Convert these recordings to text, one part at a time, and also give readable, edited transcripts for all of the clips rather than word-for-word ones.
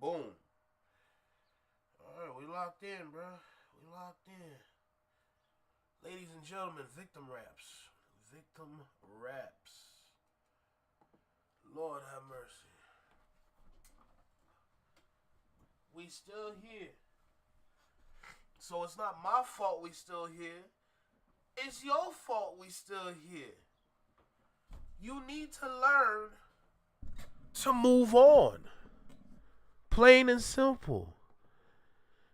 Boom. Alright, we locked in, bro. We locked in. Ladies and gentlemen, victim raps. Victim raps. Lord have mercy. We still here. So it's not my fault we still here. It's your fault we still here. You need to learn to move on. Plain and simple.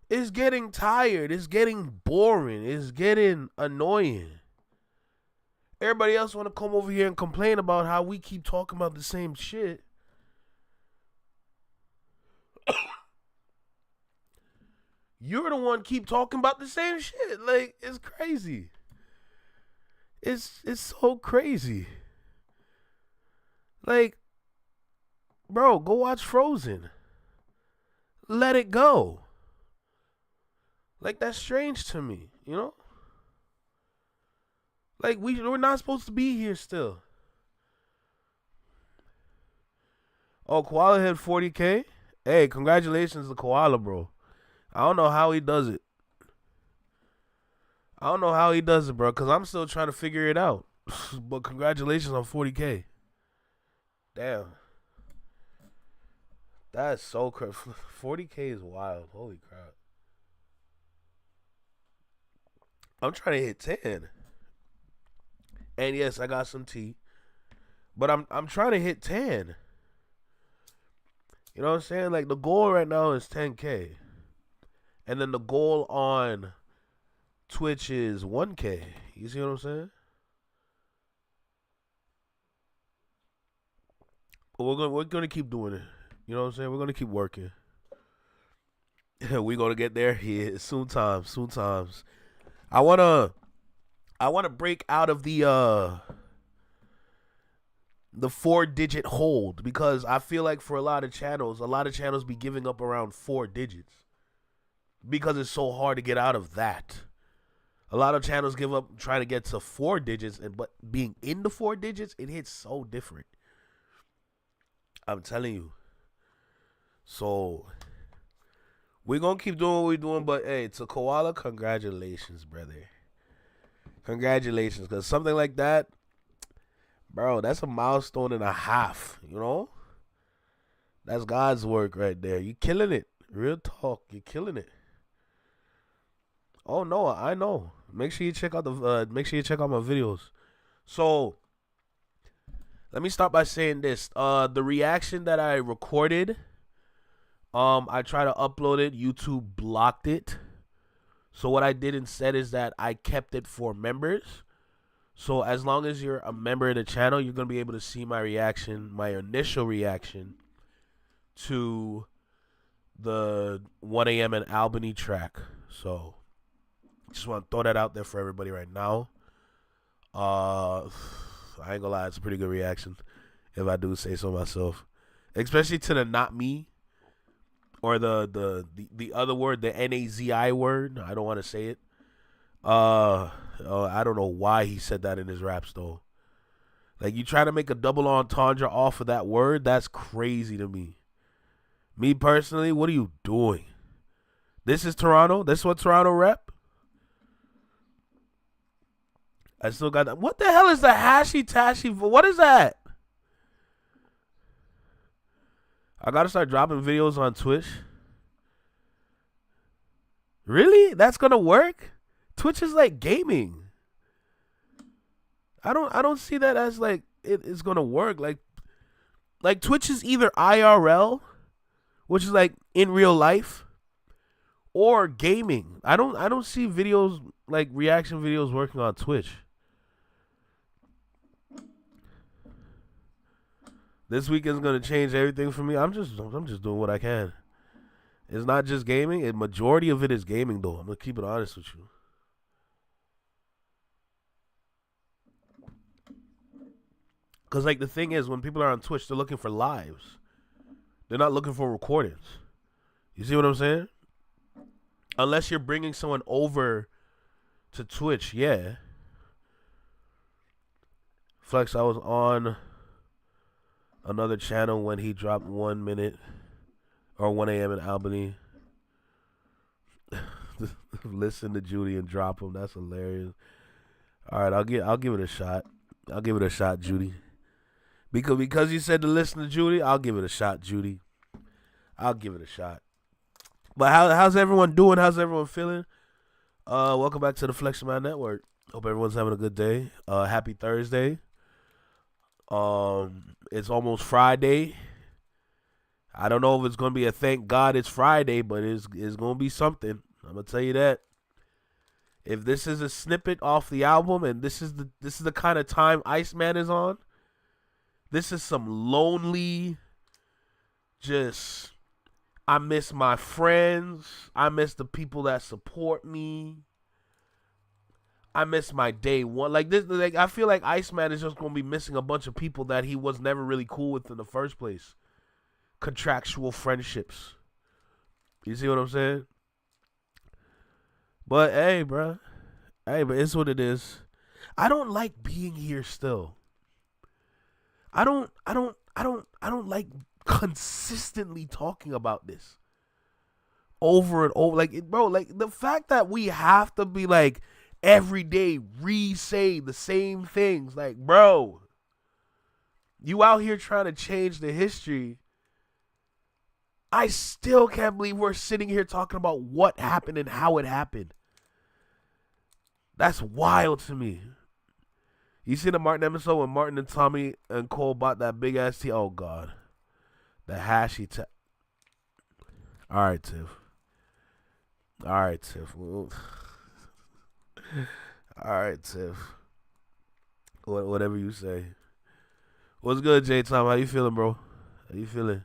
It's getting tired. It's getting boring. It's getting annoying. Everybody else want to come over here and complain about how we keep talking about the same shit. You're the one keep talking about the same shit. Like, it's crazy. It's so crazy. Like, bro, go watch Frozen. Let it go. Like, that's strange to me, you know? Like, we're not supposed to be here still. Oh, Koala hit 40K? Hey, congratulations to Koala, bro. I don't know how he does it. I don't know how he does it, bro, because I'm still trying to figure it out. But congratulations on 40K. Damn. That's so crazy. 40K is wild. Holy crap. I'm trying to hit 10. And yes, I got some tea. But I'm trying to hit 10. You know what I'm saying? Like, the goal right now is 10K. And then the goal on Twitch is 1K. You see what I'm saying? But we're gonna keep doing it. You know what I'm saying? We're gonna keep working. We're gonna get there. Yeah, soon times. I wanna break out of the 4-digit hold, because I feel like for a lot of channels be giving up around 4 digits because it's so hard to get out of that. A lot of channels give up trying to get to 4 digits, but being in the 4 digits, it hits so different. I'm telling you. So we're gonna keep doing what we're doing, but hey, to Koala, congratulations, brother. Congratulations, because something like that, bro, that's a milestone and a half, you know? That's God's work right there. You killing it. Real talk. You're killing it. Oh no, I know. Make sure you check out my videos. So let me start by saying this. The reaction that I recorded, I tried to upload it. YouTube blocked it. So what I did instead is that I kept it for members. So as long as you're a member of the channel, you're going to be able to see my reaction, my initial reaction to the 1 a.m. in Albany track. So just want to throw that out there for everybody right now. I ain't gonna lie, it's a pretty good reaction, if I do say so myself. Especially to the not me, or the other word, the Nazi word. I don't want to say it. I don't know why he said that in his raps though. Like, you try to make a double entendre off of that word, that's crazy to me. Me personally, what are you doing? This is Toronto? This is what Toronto rep? I still got that. What the hell is the hashy tashy? What is that? I gotta start dropping videos on Twitch. Really? That's gonna work? Twitch is like gaming. I don't see that as like it is gonna work. Like Twitch is either IRL, which is like in real life, or gaming. I don't see videos like reaction videos working on Twitch. This weekend's gonna change everything for me. I'm just doing what I can. It's not just gaming. A majority of it is gaming, though. I'm gonna keep it honest with you. Cause like the thing is, when people are on Twitch, they're looking for lives. They're not looking for recordings. You see what I'm saying? Unless you're bringing someone over to Twitch, yeah. Flex, I was on another channel when he dropped 1 minute or 1 a.m. in Albany. Listen to Judy and drop him. That's hilarious. All right, I'll give it a shot. I'll give it a shot, Judy. Because you said to listen to Judy, I'll give it a shot, Judy. I'll give it a shot. But how's everyone doing? How's everyone feeling? Welcome back to the Flex Man Network. Hope everyone's having a good day. Happy Thursday. It's almost Friday. I don't know if it's gonna be a thank God it's Friday, but it's gonna be something. I'm gonna tell you that. If this is a snippet off the album, and this is the kind of time Iceman is on, this is some lonely, just, I miss my friends. I miss the people that support me. I miss my day one. Like this, like I feel like Iceman is just gonna be missing a bunch of people that he was never really cool with in the first place. Contractual friendships. You see what I'm saying? But hey, bro. Hey, but it's what it is. I don't like being here still. I don't like consistently talking about this over and over. Like, bro, like the fact that we have to be like every day re-say the same things. Like, bro, you out here trying to change the history. I still can't believe we're sitting here talking about what happened and how it happened. That's wild to me. You see the Martin episode when Martin and Tommy and Cole bought that big ass tea? Oh, God. The hashy tea. All right, Tiff. All right, Tiff. All right, Tiff. Whatever you say. What's good, J Tom? How you feeling, bro? How you feeling?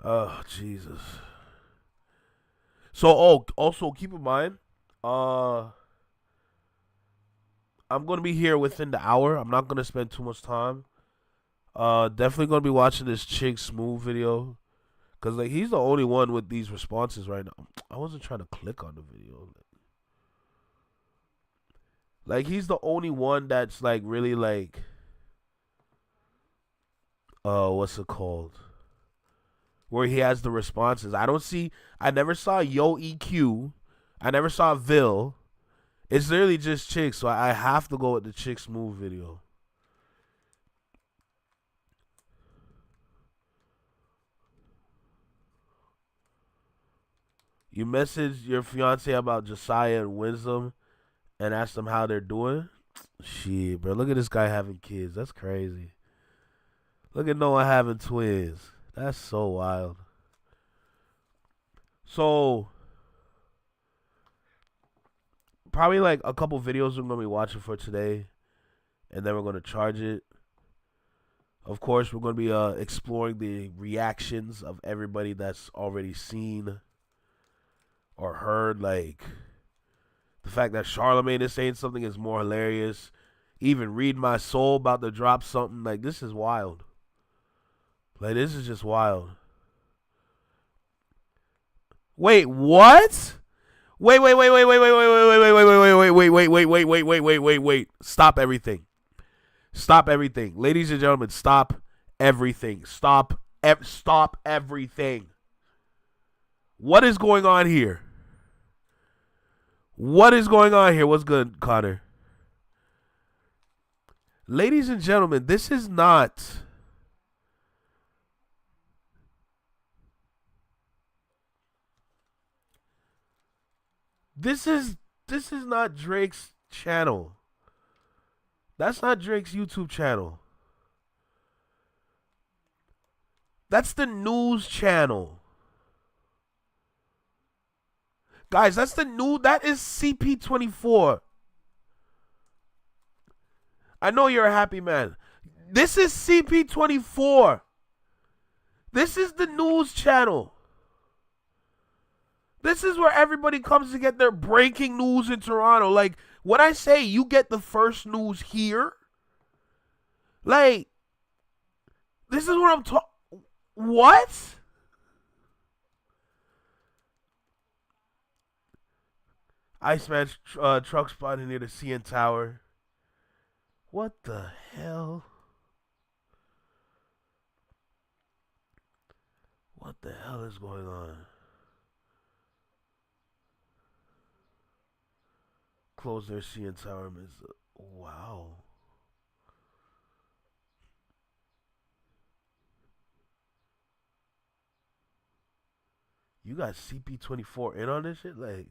Oh, Jesus. So, also keep in mind, I'm going to be here within the hour. I'm not going to spend too much time. Definitely going to be watching this Chick Smooth video. Because, like, he's the only one with these responses right now. I wasn't trying to click on the video. Like, he's the only one that's, like, really, like, what's it called? Where he has the responses. I never saw Yo EQ. I never saw Vil. It's literally just Chick, so I have to go with the Chick Smooth video. You messaged your fiance about Josiah and Wisdom and asked them how they're doing? Shit, bro. Look at this guy having kids. That's crazy. Look at Noah having twins. That's so wild. So, probably like a couple videos we're going to be watching for today. And then we're going to charge it. Of course, we're going to be exploring the reactions of everybody that's already seen or heard. Like, the fact that Charlamagne is saying something is more hilarious. Even Read My Soul about to drop something. Like, this is wild. Like, this is just wild. Wait, what? Wait. Stop everything. Stop everything. Ladies and gentlemen, stop everything. Stop everything. What is going on here? What is going on here? What's good, Connor? Ladies and gentlemen, this is not... This is not Drake's channel. That's not Drake's YouTube channel. That's the news channel. Guys, that is CP24. I know you're a happy man. This is CP24. This is the news channel. This is where everybody comes to get their breaking news in Toronto. Like, when I say you get the first news here, like, this is what I'm talking... What? Iceman truck spotted near the CN Tower. What the hell? What the hell is going on? Close their CN Tower. Wow. You got CP24 in on this shit? Like,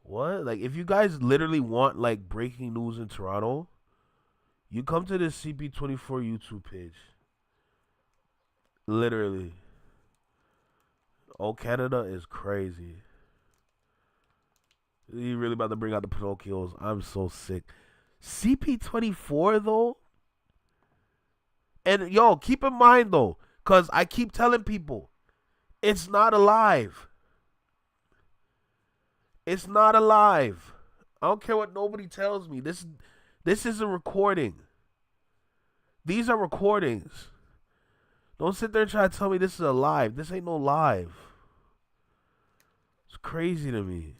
what? Like, if you guys literally want, like, breaking news in Toronto, you come to this CP24 YouTube page. Literally. Oh, Canada is crazy. You really about to bring out the Pinocchios. I'm so sick. CP24, though? And, yo, keep in mind, though, because I keep telling people, it's not alive. It's not alive. I don't care what nobody tells me. This is a recording. These are recordings. Don't sit there and try to tell me this is alive. This ain't no live. It's crazy to me.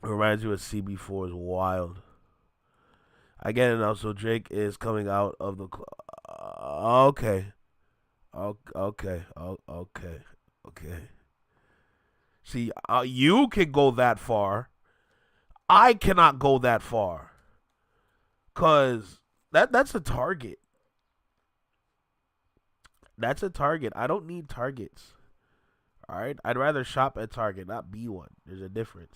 It reminds you of CB4 is wild. Again, and also Drake is coming out of the... Okay. Okay. See, you can go that far. I cannot go that far. Because that's a target. That's a target. I don't need targets. All right? I'd rather shop at Target, not be one. There's a difference.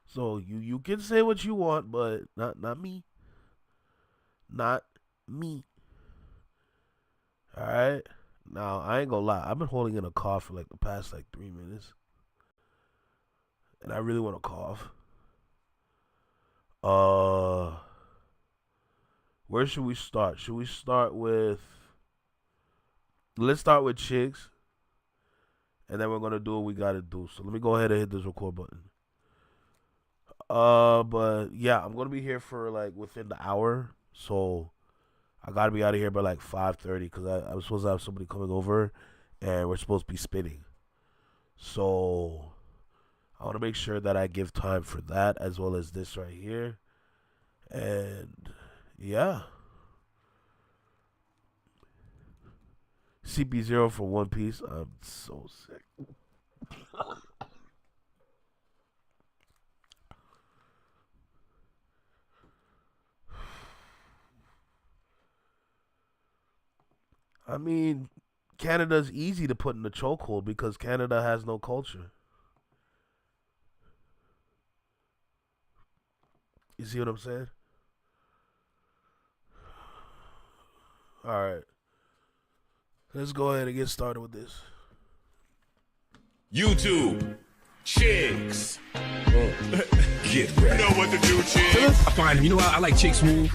So you can say what you want, but not me. Not me. All right? Now, I ain't gonna lie. I've been holding in a cough for like the past 3 minutes. And I really want to cough. Where should we start? Should we start with... Let's start with chicks. And then we're going to do what we got to do. So let me go ahead and hit this record button. But yeah, I'm going to be here for within the hour. So I got to be out of here by 5:30 because I was supposed to have somebody coming over and we're supposed to be spinning. So I want to make sure that I give time for that as well as this right here. And yeah. CP0 for One Piece. I'm so sick. I mean, Canada's easy to put in the chokehold because Canada has no culture. You see what I'm saying? All right. Let's go ahead and get started with this. YouTube. Chicks. Get ready. You know what to do, chicks. I find him. You know what? I like Chick Smooth.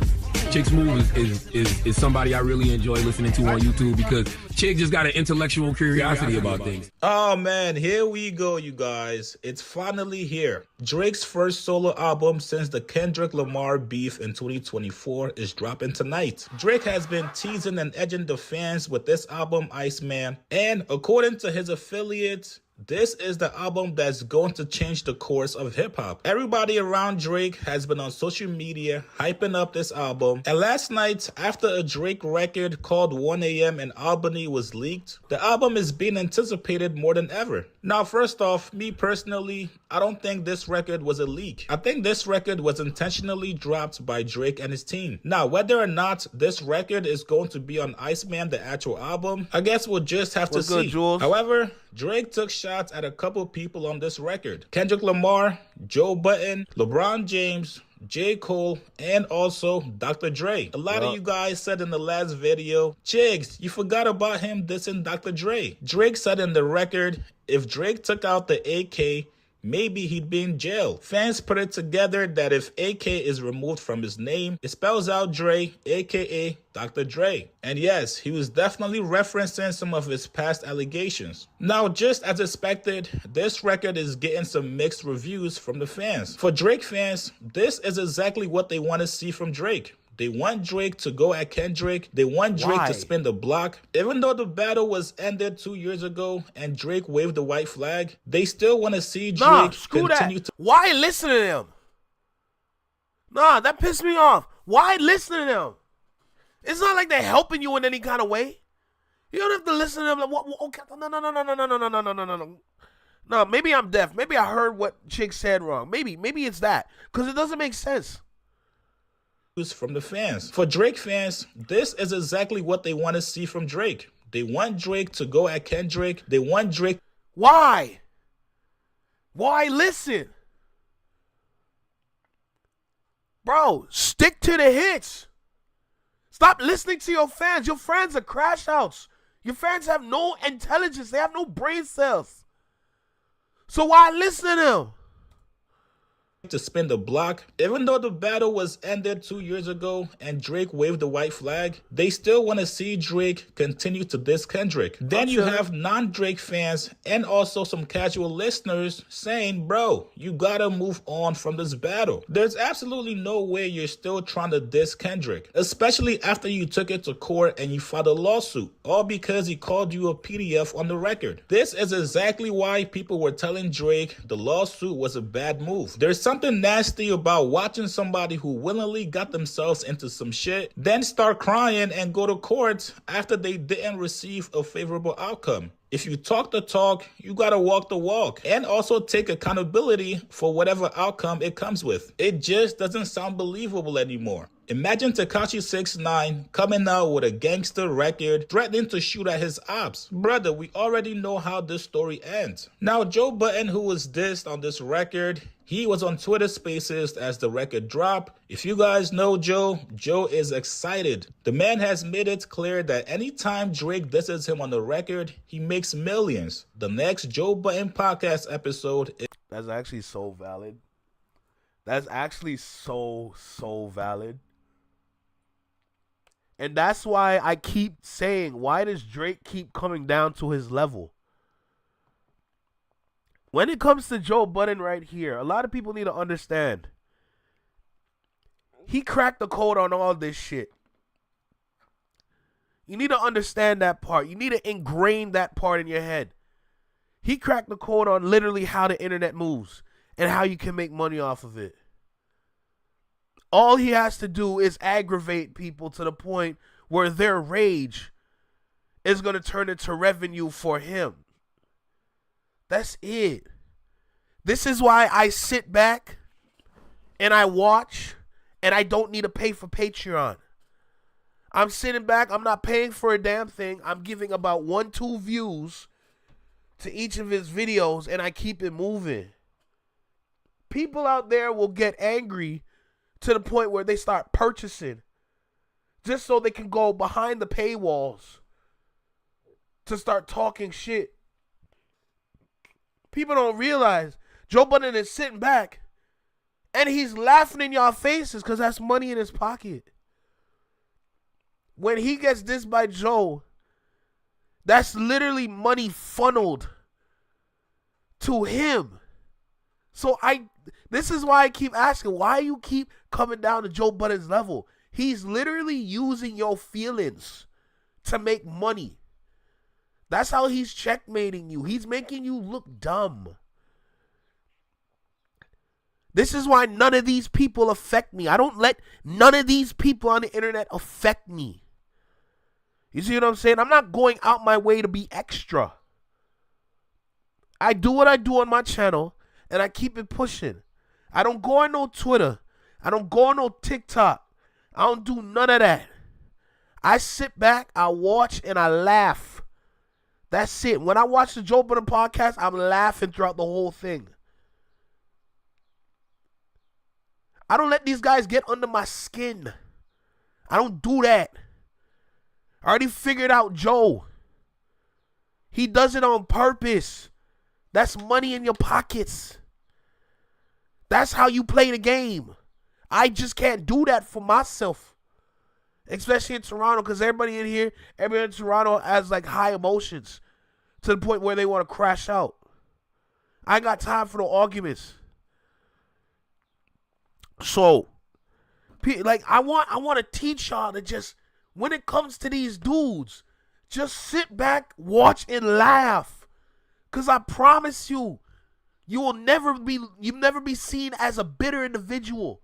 Chick Smooth is somebody I really enjoy listening to on YouTube because Chick just got an intellectual curiosity about things. Oh man, here we go, you guys. It's finally here. Drake's first solo album since the Kendrick Lamar beef in 2024 is dropping tonight. Drake has been teasing and edging the fans with this album, Iceman, and according to his affiliate, this is the album that's going to change the course of hip-hop. Everybody around Drake has been on social media hyping up this album. And last night, after a Drake record called 1 a.m. in Albany was leaked, the album is being anticipated more than ever. Now, first off, me personally, I don't think this record was a leak. I think this record was intentionally dropped by Drake and his team. Now, whether or not this record is going to be on Iceman, the actual album, I guess we'll just have to see. Jules? However, Drake took shots at a couple people on this record. Kendrick Lamar, Joe Budden, LeBron James, J. Cole, and also Dr. Dre. A lot of you guys said in the last video, Chigs, you forgot about him dissing Dr. Dre. Drake said in the record, if Drake took out the AK, maybe he'd be in jail. Fans put it together that if AK is removed from his name, it spells out Dre, aka Dr. Dre. And yes, he was definitely referencing some of his past allegations. Now, just as expected, this record is getting some mixed reviews from the fans. For Drake fans, this is exactly what they want to see from Drake. They want Drake to go at Kendrick. They want Drake to spin the block. Even though the battle was ended 2 years ago and Drake waved the white flag, they still want to see Drake continue to... Why listen to them? Nah, that pissed me off. Why listen to them? It's not like they're helping you in any kind of way. You don't have to listen to them like, what, okay, no. No, maybe I'm deaf. Maybe I heard what Chick said wrong. Maybe it's that. Because it doesn't make sense. From the fans. For Drake fans, this is exactly what they want to see from Drake. They want Drake to go at Kendrick. They want Drake. Why? Why listen? Bro, stick to the hits. Stop listening to your fans. Your fans are crash outs. Your fans have no intelligence. They have no brain cells. So why listen to them? To spin the block. Even though the battle was ended 2 years ago and Drake waved the white flag, they still want to see Drake continue to diss Kendrick. Then you have non-Drake fans and also some casual listeners saying, bro, you gotta move on from this battle. There's absolutely no way you're still trying to diss Kendrick, especially after you took it to court and you filed a lawsuit, all because he called you a PDF on the record. This is exactly why people were telling Drake the lawsuit was a bad move. There's something nasty about watching somebody who willingly got themselves into some shit, then start crying and go to court after they didn't receive a favorable outcome. If you talk the talk, you gotta walk the walk and also take accountability for whatever outcome it comes with. It just doesn't sound believable anymore. Imagine Tekashi 6ix9ine coming out with a gangster record threatening to shoot at his ops. Brother, we already know how this story ends. Now, Joe Budden, who was dissed on this record, he was on Twitter Spaces as the record dropped. If you guys know Joe, Joe is excited. The man has made it clear that anytime Drake disses him on the record, he makes millions. The next Joe Budden podcast episode is... That's actually so valid. That's actually so valid. And that's why I keep saying, why does Drake keep coming down to his level? When it comes to Joe Budden right here, a lot of people need to understand. He cracked the code on all this shit. You need to understand that part. You need to ingrain that part in your head. He cracked the code on literally how the internet moves and how you can make money off of it. All he has to do is aggravate people to the point where their rage is going to turn into revenue for him. That's it. This is why I sit back and I watch and I don't need to pay for Patreon. I'm sitting back. I'm not paying for a damn thing. I'm giving about 1-2 views to each of his videos and I keep it moving. People out there will get angry to the point where they start purchasing just so they can go behind the paywalls to start talking shit. People don't realize Joe Budden is sitting back and he's laughing in y'all faces because that's money in his pocket. When he gets this by Joe, that's literally money funneled to him. So this is why I keep asking, why you keep coming down to Joe Budden's level? He's literally using your feelings to make money. That's how he's checkmating you. He's making you look dumb. This is why none of these people affect me. I don't let none of these people on the internet affect me. You see what I'm saying? I'm not going out my way to be extra. I do what I do on my channel, and I keep it pushing. I don't go on no Twitter. I don't go on no TikTok. I don't do none of that. I sit back, I watch, and I laugh. That's it. When I watch the Joe Budden podcast, I'm laughing throughout the whole thing. I don't let these guys get under my skin. I don't do that. I already figured out Joe. He does it on purpose. That's money in your pockets. That's how you play the game. I just can't do that for myself. Especially in Toronto, because everybody in Toronto has like high emotions to the point where they want to crash out. I ain't got time for no arguments. So, like, I want to teach y'all to just, when it comes to these dudes, just sit back, watch, and laugh. Because I promise you, you'll never be seen as a bitter individual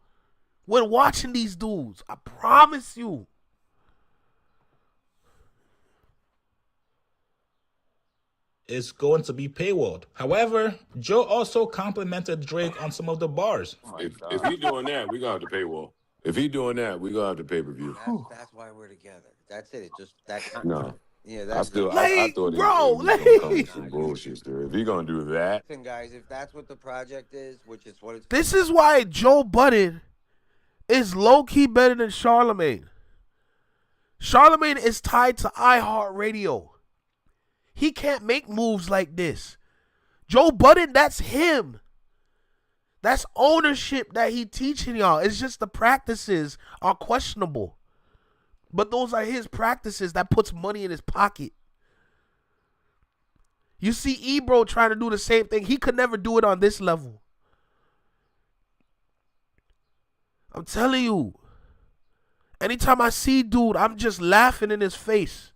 when watching these dudes. I promise you. is going to be paywalled. However, Joe also complimented Drake on some of the bars. If he doing that, we gonna have to paywall. If he doing that, we gonna have to pay-per-view. That's why we're together. That's it. Just that kind No. Yeah, I that's still, Like, I thought bro, it was gonna come like- with some bullshit there. If he gonna do that, Listen, guys, if that's what the project is, which is what it's This is why Joe Budden is low-key better than Charlemagne. Charlemagne is tied to iHeartRadio. He can't make moves like this. Joe Budden, that's him. That's ownership that he teaching y'all. It's just the practices are questionable. But those are his practices that puts money in his pocket. You see Ebro trying to do the same thing. He could never do it on this level. I'm telling you. Anytime I see dude, I'm just laughing in his face.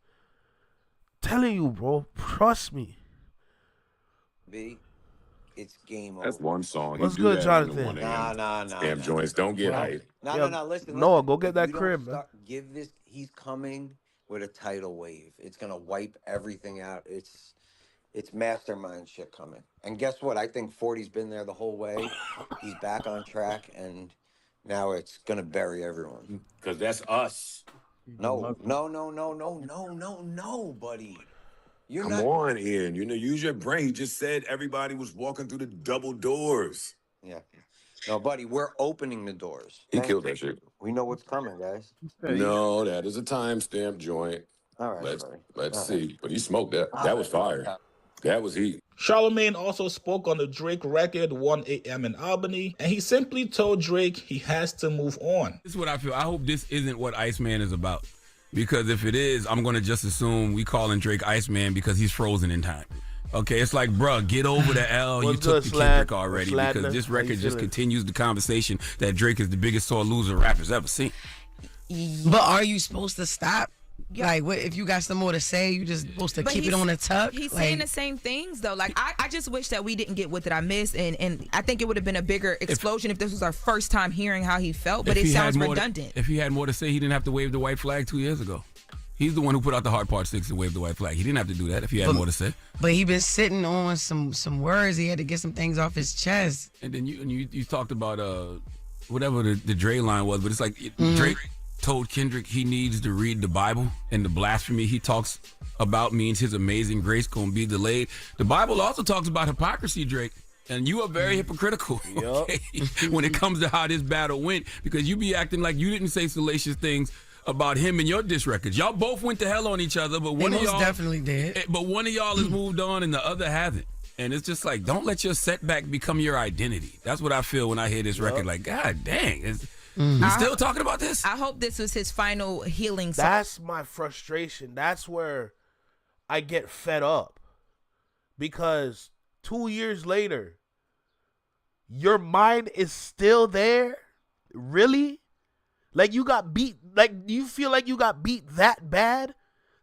Telling you, bro. Trust me. be. It's game over. that's one song. What's He do good, that Jonathan? in the 1 a.m. Nah. Damn joints don't get hype. No, Yeah, listen. Noah, go get If that you don't crib, man. Give this. He's coming with a tidal wave. It's gonna wipe everything out. It's mastermind shit coming. And guess what? I think 40's been there the whole way. He's back on track, and now it's gonna bury everyone. Cause that's us. No, buddy. You're Come not. on, Ian. You know, use your brain. He just said everybody was walking through the double doors. Yeah. No, buddy. We're opening the doors. He killed that shit. We know what's coming, guys. No, that is a timestamp joint. All right, Let's buddy. let's All see. But he smoked that. That was fire. That was heat. Charlemagne also spoke on the Drake record 1 a.m. in Albany, and he simply told Drake he has to move on. This is what I feel. I hope this isn't what Iceman is about. Because if it is, I'm going to just assume we calling Drake Iceman because he's frozen in time. Okay, it's like, bruh, get over the L. You What's took good, the Slad? Kendrick already Sladner? because this How you record just feeling? continues the conversation that Drake is the biggest sore loser rappers ever seen. But are you supposed to stop? Like, what if you got some more to say? You just supposed to But keep it he's- on the tuck? He's like, saying the same things though. Like I just wish that we didn't get What Did I Miss, and I think it would have been a bigger explosion if this was our first time hearing how he felt. But If it he had sounds more redundant. if he had more to say, he didn't have to wave the white flag 2 years ago. He's the one who put out the Hard Part 6 and waved the white flag. He didn't have to do that if he had more to say. but he been sitting on some words. He had to get some things off his chest. And then you talked about whatever the Dre line was, but it's like Drake told Kendrick he needs to read the Bible, and the blasphemy he talks about means his amazing grace gonna be delayed. The Bible also talks about hypocrisy, Drake. And you are very hypocritical, okay? When it comes to how this battle went, because you be acting like you didn't say salacious things about him and your diss records. Y'all both went to hell on each other, but one He of most y'all definitely did. But one of y'all has moved on and the other hasn't. And it's just like, don't let your setback become your identity. That's what I feel when I hear this record. Like, God dang, you still talking about this? I hope this was his final healing song. That's my frustration. That's where I get fed up. Because 2 years later, your mind is still there? Really? Like you got beat, like you feel like you got beat that bad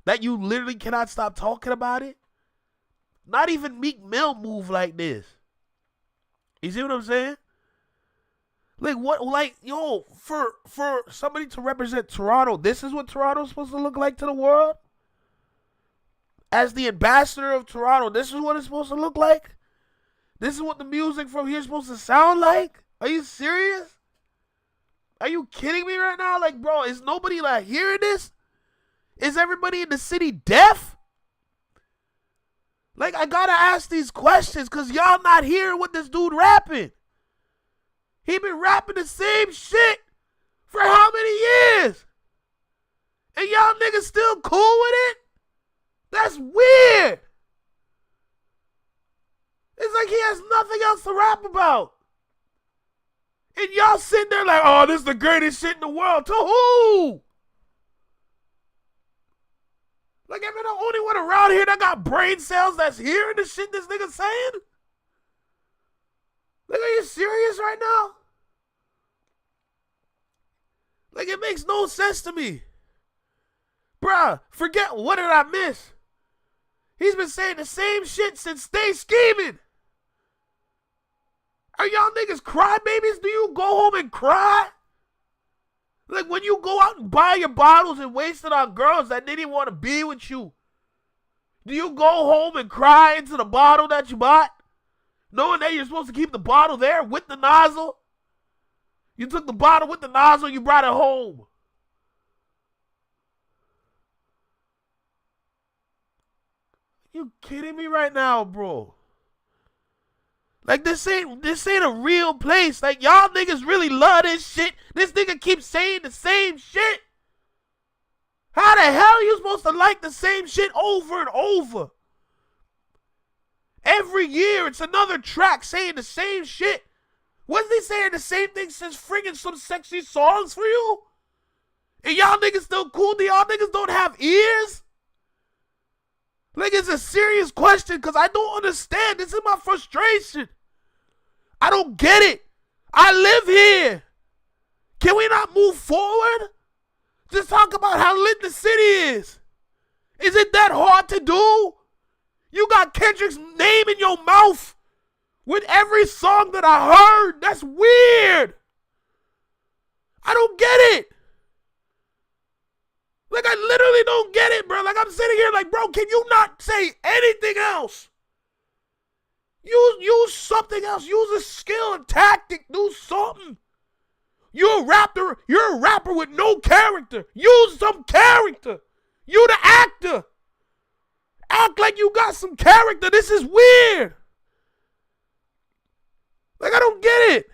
that you literally cannot stop talking about it? Not even Meek Mill move like this. You see what I'm saying? Like what, like, yo, for somebody to represent Toronto, this is what Toronto's supposed to look like to the world? As the ambassador of Toronto, this is what it's supposed to look like? This is what the music from here is supposed to sound like? Are you serious? Are you kidding me right now? Like, bro, is nobody like hearing this? Is everybody in the city deaf? Like, I gotta ask these questions because y'all not hearing what this dude rapping. He been rapping the same shit for how many years? And y'all niggas still cool with it? That's weird. It's like he has nothing else to rap about. And y'all sitting there like, oh, this is the greatest shit in the world. To who? Like, am I the only one around here that got brain cells that's hearing the shit this nigga's saying? Like, are you serious right now? Like, it makes no sense to me. Bruh, forget What Did I Miss? He's been saying the same shit since Stay Scheming. Are y'all niggas crybabies? Do you go home and cry? Like when you go out and buy your bottles and waste it on girls that didn't want to be with you. Do you go home and cry into the bottle that you bought, knowing that you're supposed to keep the bottle there with the nozzle? You took the bottle with the nozzle, you brought it home. You kidding me right now, bro? Like, this ain't a real place. Like, y'all niggas really love this shit. This nigga keeps saying the same shit. How the hell are you supposed to like the same shit over and over? Every year, it's another track saying the same shit. Wasn't he saying the same thing since friggin' Some Sexy Songs for You? And y'all niggas still cool? Do y'all niggas don't have ears? Like, it's a serious question because I don't understand. This is my frustration. I don't get it. I live here. Can we not move forward? Just talk about how lit the city is. Is it that hard to do? You got Kendrick's name in your mouth with every song that I heard. That's weird. I don't get it. Like, I literally don't get it, bro. Like, I'm sitting here like, bro, can you not say anything else? Use something else. Use a skill, a tactic. Do something. You're a rapper with no character. Use some character. You the actor. Act like you got some character. This is weird. Like, I don't get it.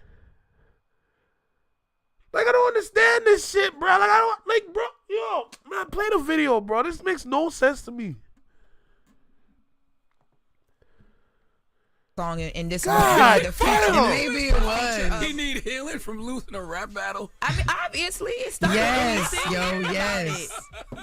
Like, I don't understand this shit, bro. Like, I don't, like, bro, yo, man, play the video, bro. This makes no sense to me. Song and this God, the feature. Maybe it was. He need healing from losing a rap battle. I mean, obviously, it's starting. Yes, to yo, about yes. it.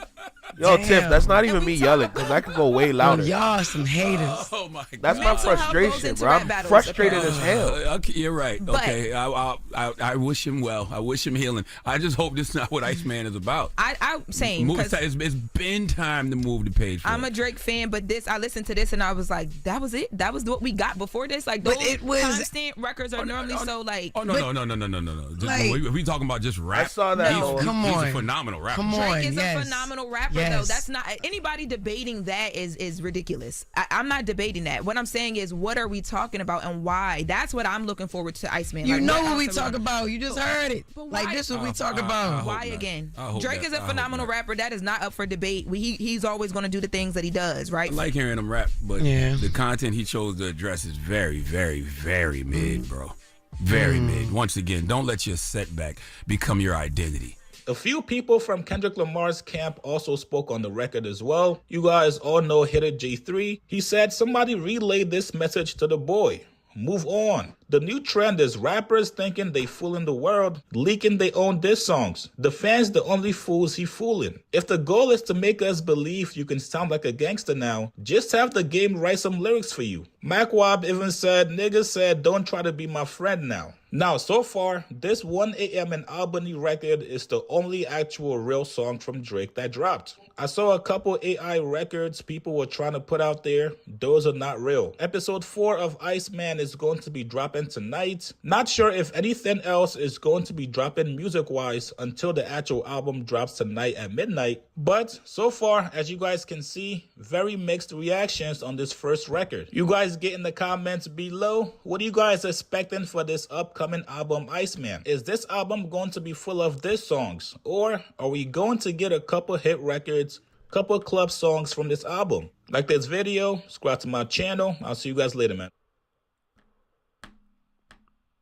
Yo, Damn. Tiff, that's not even And we me talk yelling, because I could go way louder. Y'all some haters. Oh my god. That's my Mental health goes frustration, into bro. rap I'm battles, frustrated apparently. as hell. Okay, you're right. But- Okay, I wish him well. I wish him healing. I just hope this is not what Iceman is about. I'm saying Move, because it's been time to move the page. I'm a Drake fan, but I listened to this and I was like, that was it. That was what we got before this. Like, those But it was- constant records are normally so like. Oh no. Just, like- we talking about just rap. I saw that. No. though. Come He's on. a phenomenal rapper. Come on. Drake is yes. a phenomenal rapper, though. Yes. That's not anybody debating that is ridiculous. I'm not debating that. What I'm saying is, what are we talking about and why? That's what I'm looking forward to, Iceman. You Like, know what else we are talk about. You just heard it. But Like, why- this is what we talk I about. hope Why not. again? I hope Drake not. is a I hope phenomenal not. rapper. That is not up for debate. He's always going to do the things that he does, right? I like hearing him rap, but Yeah. the content he chose to address is very, very, very mid, bro. Very mid. Once again, don't let your setback become your identity. A few people from Kendrick Lamar's camp also spoke on the record as well. You guys all know Hitter J3. He said, somebody relayed this message to the boy. Move on. The new trend is rappers thinking they fooling the world, leaking their own diss songs. The fans the only fools he fooling. If the goal is to make us believe you can sound like a gangster now, just have the game write some lyrics for you. Mac Wab even said, niggas said don't try to be my friend now. Now, so far, this 1 a.m. in Albany record is the only actual real song from Drake that dropped. I saw a couple AI records people were trying to put out there. Those are not real. Episode 4 of Iceman is going to be dropping tonight. Not sure if anything else is going to be dropping music-wise until the actual album drops tonight at midnight. But so far, as you guys can see, very mixed reactions on this first record. You guys get in the comments below. What are you guys expecting for this upcoming album Iceman? Is this album going to be full of diss songs? Or are we going to get a couple hit records, couple club songs from this album? Like this video, subscribe to my channel. I'll see you guys later, man.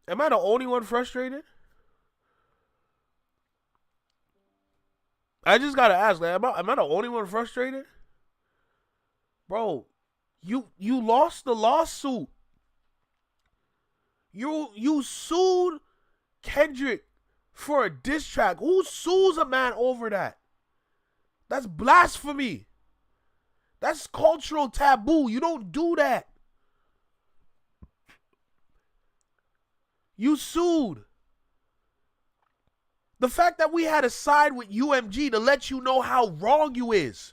Am I the only one frustrated? I just gotta ask, like, am I the only one frustrated? Bro, you lost the lawsuit. You sued Kendrick for a diss track. Who sues a man over that? That's blasphemy. That's cultural taboo. You don't do that. You sued. The fact that we had to side with UMG to let you know how wrong you is.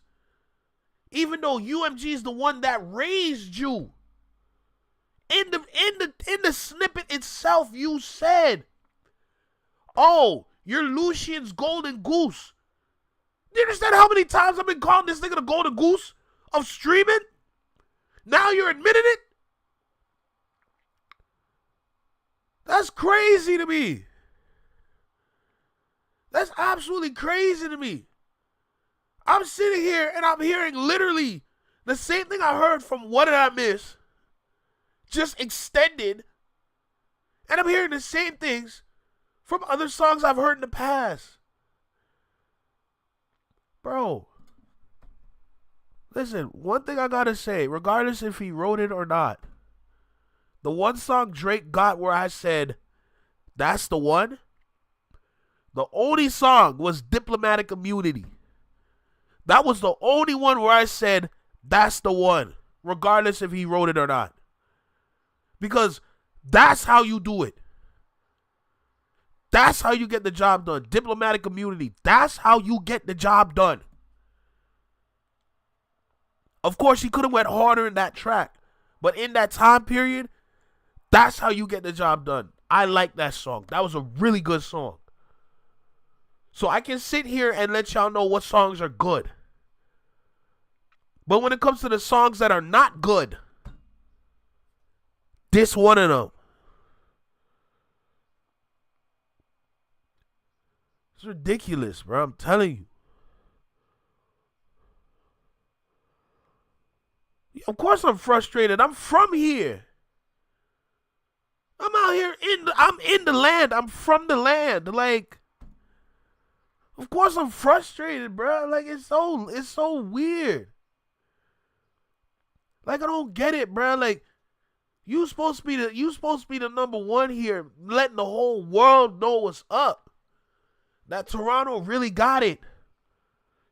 Even though UMG is the one that raised you. In the snippet itself, you said, oh, you're Lucian's golden goose. Do you understand how many times I've been calling this nigga the golden goose? of streaming? Now you're admitting it? That's crazy to me. That's absolutely crazy to me. I'm sitting here and I'm hearing literally the same thing I heard from What Did I Miss, just extended. And I'm hearing the same things from other songs I've heard in the past. Bro, listen, one thing I gotta say, regardless if he wrote it or not, the one song Drake got where I said, that's the one, the only song was Diplomatic Immunity. That was the only one where I said, that's the one, regardless if he wrote it or not. Because that's how you do it. That's how you get the job done. Diplomatic immunity. That's how you get the job done. Of course, he could have went harder in that track. But in that time period, that's how you get the job done. I like that song. That was a really good song. So I can sit here and let y'all know what songs are good. But when it comes to the songs that are not good, this one of them. It's ridiculous, bro. I'm telling you. Of course I'm frustrated. I'm from here. I'm out here I'm in the land. I'm from the land. Like, of course I'm frustrated, bro. Like, it's so weird. Like, I don't get it, bro. Like, you supposed to be the number one here, letting the whole world know what's up. That Toronto really got it.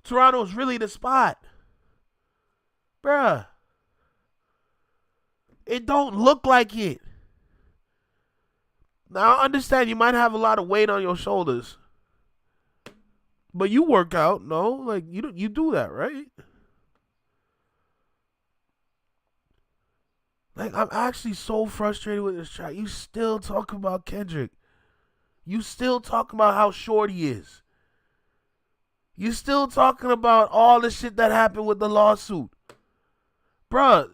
Toronto's really the spot. Bruh. It don't look like it. Now, I understand you might have a lot of weight on your shoulders. But you work out, no? Like, you do that, right? Like, I'm actually so frustrated with this track. You still talking about Kendrick. You still talking about how short he is. You still talking about all the shit that happened with the lawsuit. Bruh,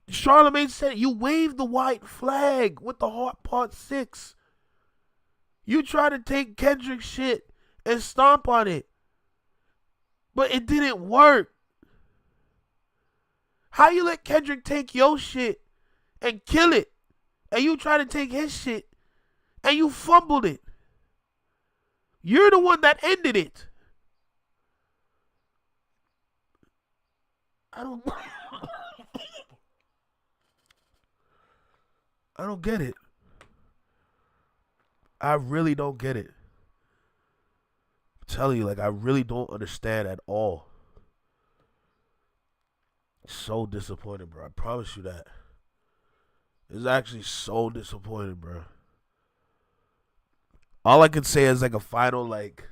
Charlamagne said you waved the white flag with the Heart Part 6. You try to take Kendrick's shit and stomp on it. But it didn't work. How you let Kendrick take your shit and kill it, and you try to take his shit and you fumbled it? You're the one that ended it. I don't get it. I really don't get it. I'm telling you, like, I really don't understand at all. So disappointed, bro. I promise you that. It's actually so disappointed, bro. All I can say is like a final, like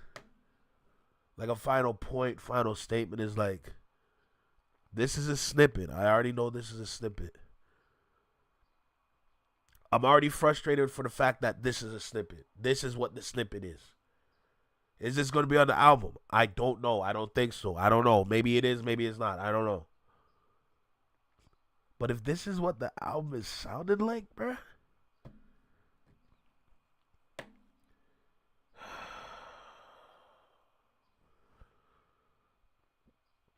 a final point, final statement is like, this is a snippet. I already know this is a snippet. I'm already frustrated for the fact that this is a snippet. This is what the snippet is. Is this going to be on the album? I don't know. I don't think so. I don't know. Maybe it is. Maybe it's not. I don't know. But if this is what the album is sounded like, bruh,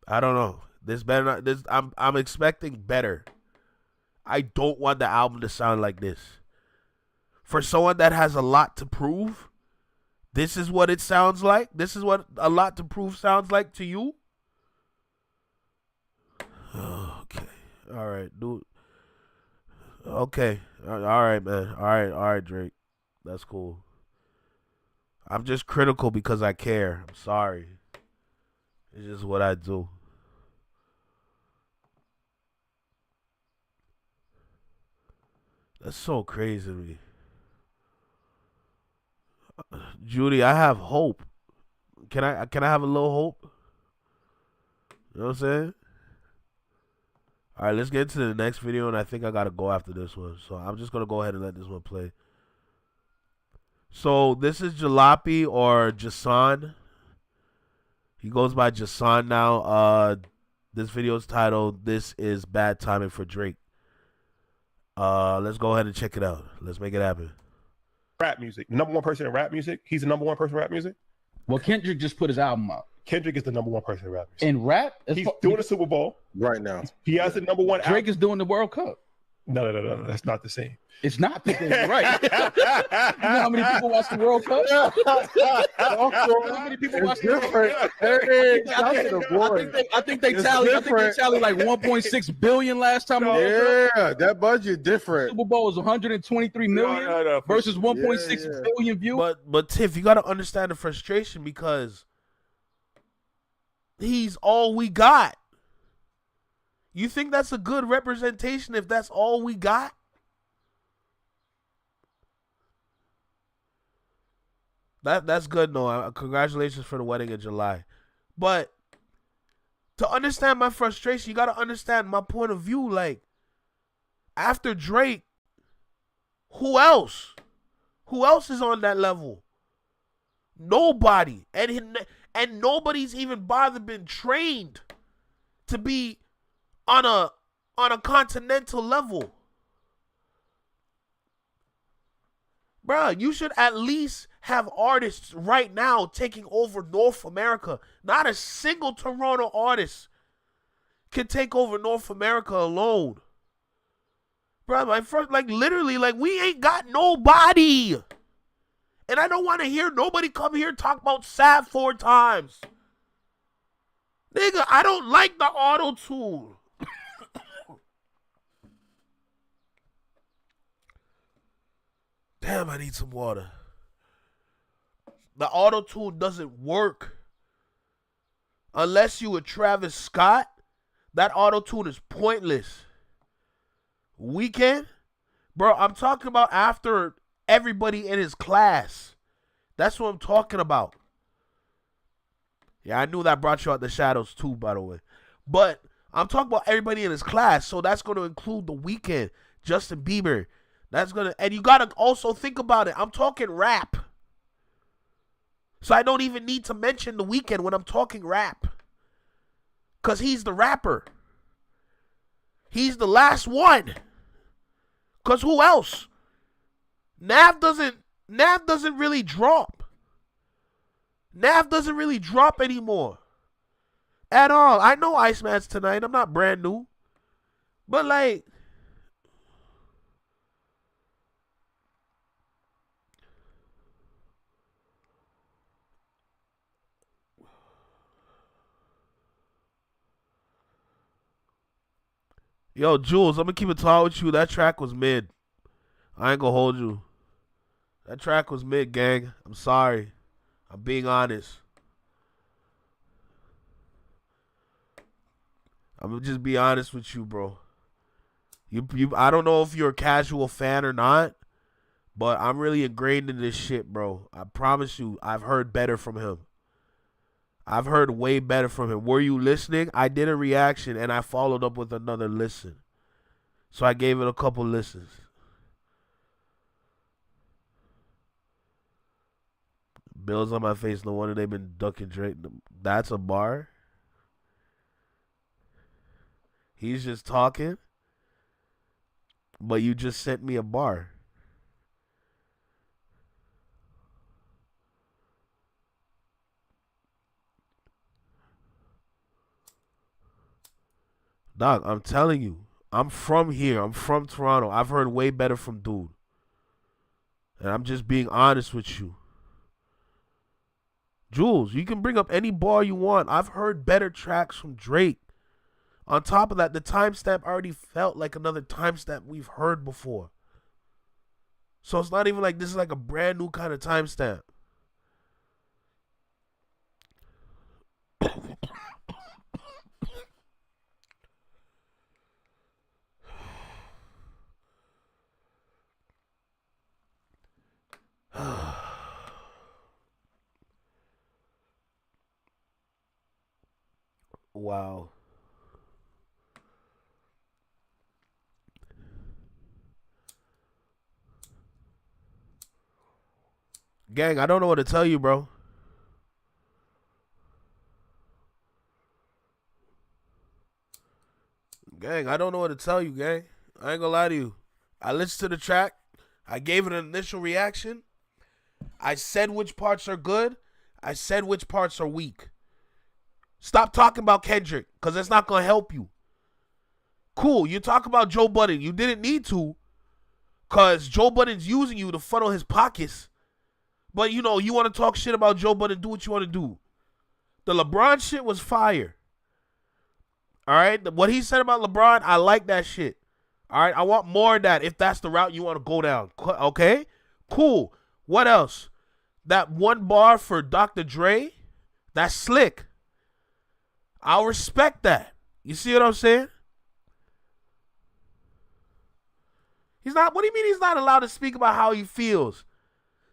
I don't know. This better not. This I'm expecting better. I don't want the album to sound like this. For someone that has a lot to prove, this is what it sounds like. This is what a lot to prove sounds like to you. Okay. All right, dude. Okay. All right, man. All right, Drake. That's cool. I'm just critical because I care. I'm sorry. It's just what I do. That's so crazy to me. Judy, I have hope. Can I have a little hope? You know what I'm saying? All right, let's get to the next video, and I think I got to go after this one. So I'm just going to go ahead and let this one play. So this is Jalopy or Jason. He goes by Jason now. This video is titled "This Is Bad Timing for Drake." Let's go ahead and check it out. Let's make it happen. Rap music. Number one person in rap music. He's the number one person in rap music. Well, Kendrick just put his album out. Kendrick is the number one person in rap music. In rap? He's doing the Super Bowl right now. He has the number one. Drake is doing the World Cup. No. That's not the same. It's not the same, right? You know how many people watch the World Cup? How many people watch the World Cup? I think they tallied like 1.6 billion last time. Yeah, that budget different. Super Bowl was 123 million versus 1.6 billion views. But Tiff, you got to understand the frustration because he's all we got. You think that's a good representation if that's all we got? That's good, no. Congratulations for the wedding in July. But to understand my frustration, you got to understand my point of view. Like, after Drake, who else? Who else is on that level? Nobody. And nobody's even bothered been trained to be on a continental level. Bruh, you should at least have artists right now taking over North America. Not a single Toronto artist can take over North America alone. Bruh, my first, like, literally, like, we ain't got nobody. And I don't want to hear nobody come here and talk about Sad 4 times. Nigga, I don't like the auto-tune. Damn, I need some water. The auto-tune doesn't work. Unless you a Travis Scott, that auto-tune is pointless. Weeknd? Bro, I'm talking about after everybody in his class. That's what I'm talking about. Yeah, I knew that brought you out the shadows too, by the way. But I'm talking about everybody in his class, so that's going to include The Weeknd, Justin Bieber. That's going to, and you got to also think about it. I'm talking rap. So I don't even need to mention The Weeknd when I'm talking rap. Because he's the rapper. He's the last one. Because who else? Nav doesn't really drop. Nav doesn't really drop anymore. At all. I know Iceman's tonight. I'm not brand new. But like, yo, Jules, I'm going to keep it tall with you. That track was mid. I ain't going to hold you. That track was mid, gang. I'm sorry. I'm being honest. I'm going to just be honest with you, bro. I don't know if you're a casual fan or not, but I'm really ingrained in this shit, bro. I promise you, I've heard better from him. I've heard way better from him. Were you listening? I did a reaction, and I followed up with another listen. So I gave it a couple listens. Bills on my face, no wonder they've been ducking Drake. That's a bar? He's just talking, but you just sent me a bar. Dog, I'm telling you, I'm from here. I'm from Toronto. I've heard way better from dude. And I'm just being honest with you. Jules, you can bring up any bar you want. I've heard better tracks from Drake. On top of that, the timestamp already felt like another timestamp we've heard before. So it's not even like this is like a brand new kind of timestamp. Wow. Gang, I don't know what to tell you, bro. Gang, I don't know what to tell you, gang. I ain't gonna lie to you. I listened to the track. I gave it an initial reaction. I said which parts are good. I said which parts are weak. Stop talking about Kendrick, because that's not going to help you. Cool, you talk about Joe Budden. You didn't need to, because Joe Budden's using you to funnel his pockets. But, you know, you want to talk shit about Joe Budden, do what you want to do. The LeBron shit was fire. All right? What he said about LeBron, I like that shit. All right? I want more of that if that's the route you want to go down. Okay? Cool. What else? That one bar for Dr. Dre, that's slick. I'll respect that. You see what I'm saying? He's not, what do you mean he's not allowed to speak about how he feels?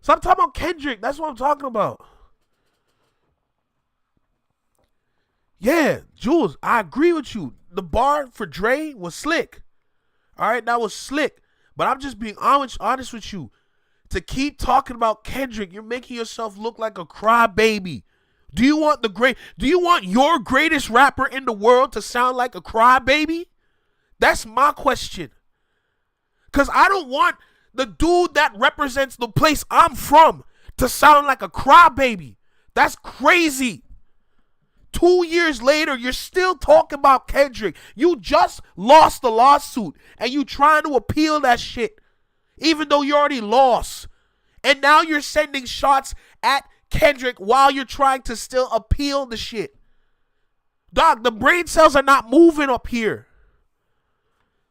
So I'm talking about Kendrick. That's what I'm talking about. Yeah, Jules, I agree with you. The bar for Dre was slick. All right, that was slick. But I'm just being honest with you. To keep talking about Kendrick, you're making yourself look like a crybaby. Do you want your greatest rapper in the world to sound like a crybaby? That's my question. Because I don't want the dude that represents the place I'm from to sound like a crybaby. That's crazy. 2 years later, you're still talking about Kendrick. You just lost the lawsuit and you trying to appeal that shit, even though you already lost. And now you're sending shots at Kendrick while you're trying to still appeal the shit. Dog, the brain cells are not moving up here.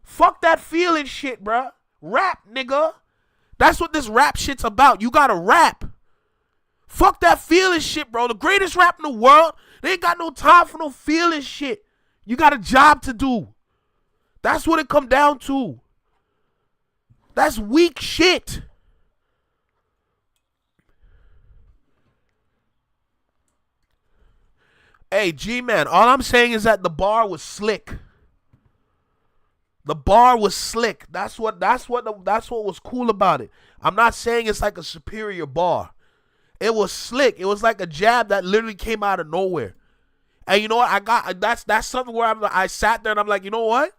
Fuck that feeling shit, bruh. Rap, nigga. That's what this rap shit's about. You gotta rap. Fuck that feeling shit, bro. The greatest rap in the world, they ain't got no time for no feeling shit. You got a job to do. That's what it come down to. That's weak shit. Hey, G-Man, all I'm saying is that the bar was slick. The bar was slick. That's what was cool about it. I'm not saying it's like a superior bar. It was slick. It was like a jab that literally came out of nowhere. And you know what? That's something where I sat there and I'm like, you know what?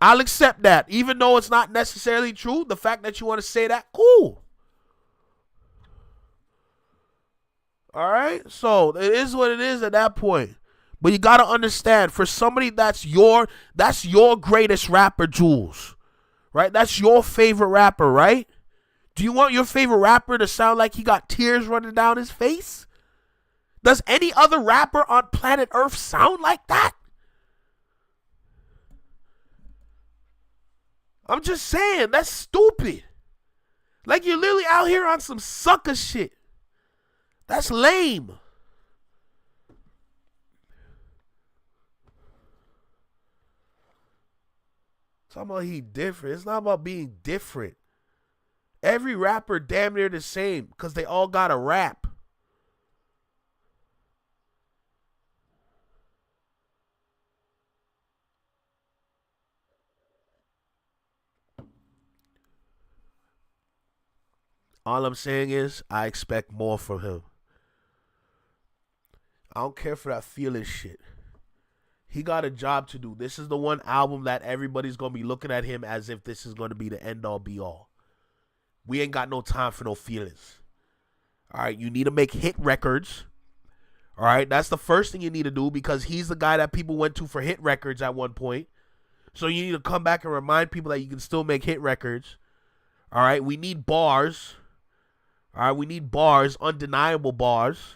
I'll accept that. Even though it's not necessarily true, the fact that you want to say that, cool. All right? So, it is what it is at that point. But you got to understand, for somebody that's your greatest rapper, Jules. Right? That's your favorite rapper, right? Do you want your favorite rapper to sound like he got tears running down his face? Does any other rapper on planet Earth sound like that? I'm just saying, that's stupid. Like you're literally out here on some sucker shit. That's lame. Talking about he different. It's not about being different. Every rapper damn near the same because they all got a rap. All I'm saying is I expect more from him. I don't care for that feeling shit. He got a job to do. This is the one album that everybody's going to be looking at him as if this is going to be the end all be all. We ain't got no time for no feelings. All right, you need to make hit records. All right, that's the first thing you need to do because he's the guy that people went to for hit records at one point. So you need to come back and remind people that you can still make hit records. All right, we need bars. All right, we need bars, undeniable bars.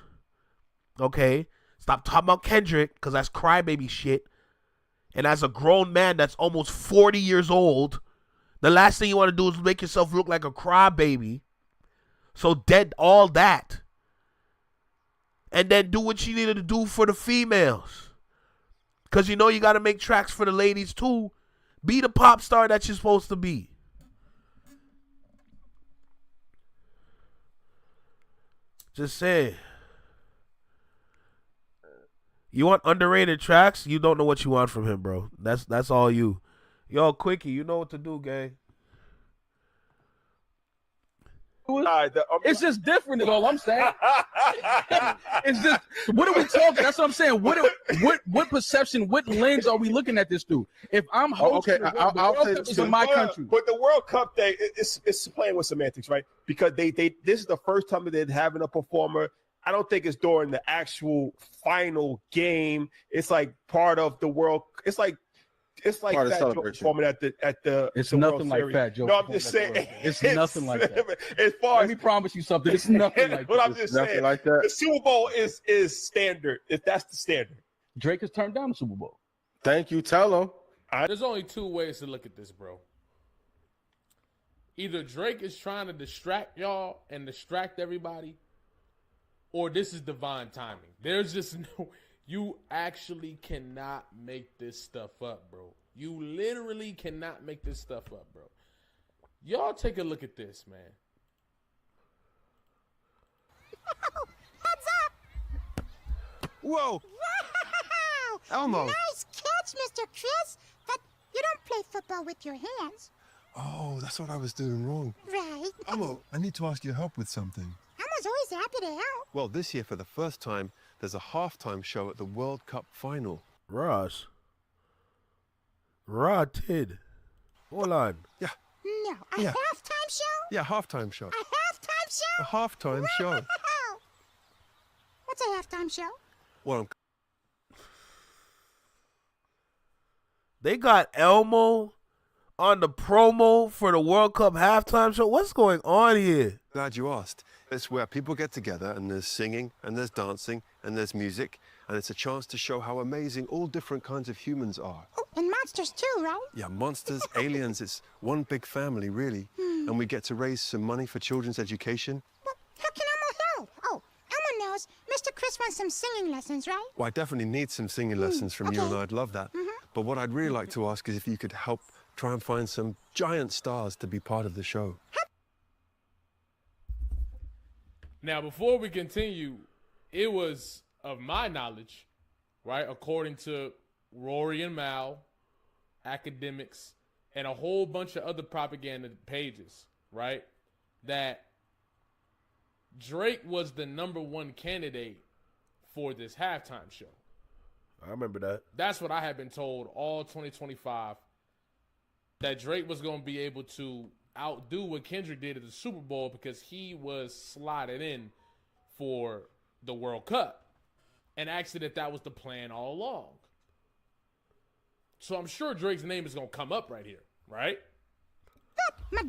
Okay, stop talking about Kendrick because that's crybaby shit. And as a grown man that's almost 40 years old, the last thing you want to do is make yourself look like a crybaby. So dead all that. And then do what you needed to do for the females. Because you know you got to make tracks for the ladies too. Be the pop star that you're supposed to be. Just saying. You want underrated tracks? You don't know what you want from him, bro. That's all you. Yo, Quickie, you know what to do, gang. It's just different is all I'm saying. It's just, what are we talking? That's what I'm saying. What perception, what lens are we looking at this through? If I'm hosting, the World Cup is in my country. But the World Cup thing, it's playing with semantics, right? Because they this is the first time that they're having a performer. I don't think it's during the actual final game. It's like part of the world. It's like that Joe performing at the It's the nothing World like Series. Fat Joe. No, I'm just saying it's nothing like that. As far Let me promise you something. It's nothing like but that. I'm just saying, like that. The Super Bowl is standard. If that's the standard, Drake has turned down the Super Bowl. Thank you. Tell him. There's only two ways to look at this, bro. Either Drake is trying to distract y'all and distract everybody, or this is divine timing. There's just no... You actually cannot make this stuff up, bro. You literally cannot make this stuff up, bro. Y'all take a look at this, man. Heads up! Whoa! Wow! Elmo. Nice catch, Mr. Chris. But you don't play football with your hands. Oh, that's what I was doing wrong. Right. Elmo, I need to ask your help with something. Elmo's always happy to help. Well, this year, for the first time, there's a halftime show at the World Cup final. Ross. Rotted. Hold on. Yeah. No, a halftime show? Yeah, halftime show. A halftime show? A halftime show. Wow. What's a halftime show? Well, They got Elmo on the promo for the World Cup halftime show. What's going on here? glad you asked. It's where people get together and there's singing and there's dancing and there's music, and it's a chance to show how amazing all different kinds of humans are. Oh, and monsters too, right? Yeah, monsters, aliens, it's one big family, really. And we get to raise some money for children's education. Well, how can Elmo help? Oh, Elmo knows Mr. Chris wants some singing lessons, right? Well, I definitely need some singing lessons from you, and I'd love that. But what I'd really like to ask is if you could help try and find some giant stars to be part of the show. Now, before we continue, it was, of my knowledge, right, according to Rory and Mal, Akademiks, and a whole bunch of other propaganda pages, right, that Drake was the #1 candidate for this halftime show. I remember that. That's what I had been told all 2025, that Drake was going to be able to outdo what Kendrick did at the Super Bowl because he was slotted in for the World Cup. And actually that was the plan all along. So I'm sure Drake's name is going to come up right here, right? But Madonna!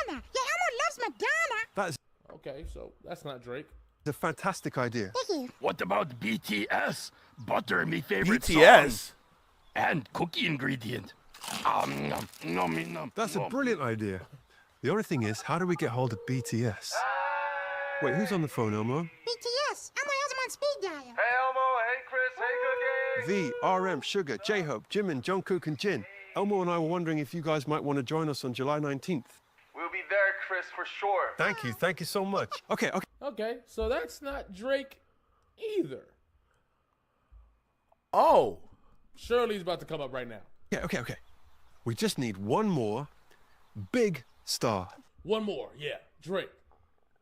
Yeah, Elmo loves Madonna! That is Okay, so that's not Drake. a fantastic idea. Thank you. What about BTS? Butter, me favorite BTS? song. And cookie ingredient. Nom. That's a brilliant idea. The only thing is, how do we get hold of BTS? Wait, who's on the phone, Elmo? BTS! Elmo has him on speed dial. Hey Elmo, hey Chris, hey Cookie. V, RM, Sugar, J-Hope, Jimin, Jungkook, and Jin. Elmo and I were wondering if you guys might want to join us on July 19th. We'll be there, Chris, for sure. Thank you so much. Okay. Okay, so that's not Drake either. Oh. Shirley's about to come up right now. Yeah, okay. We just need one more big star. One more, yeah, Drake.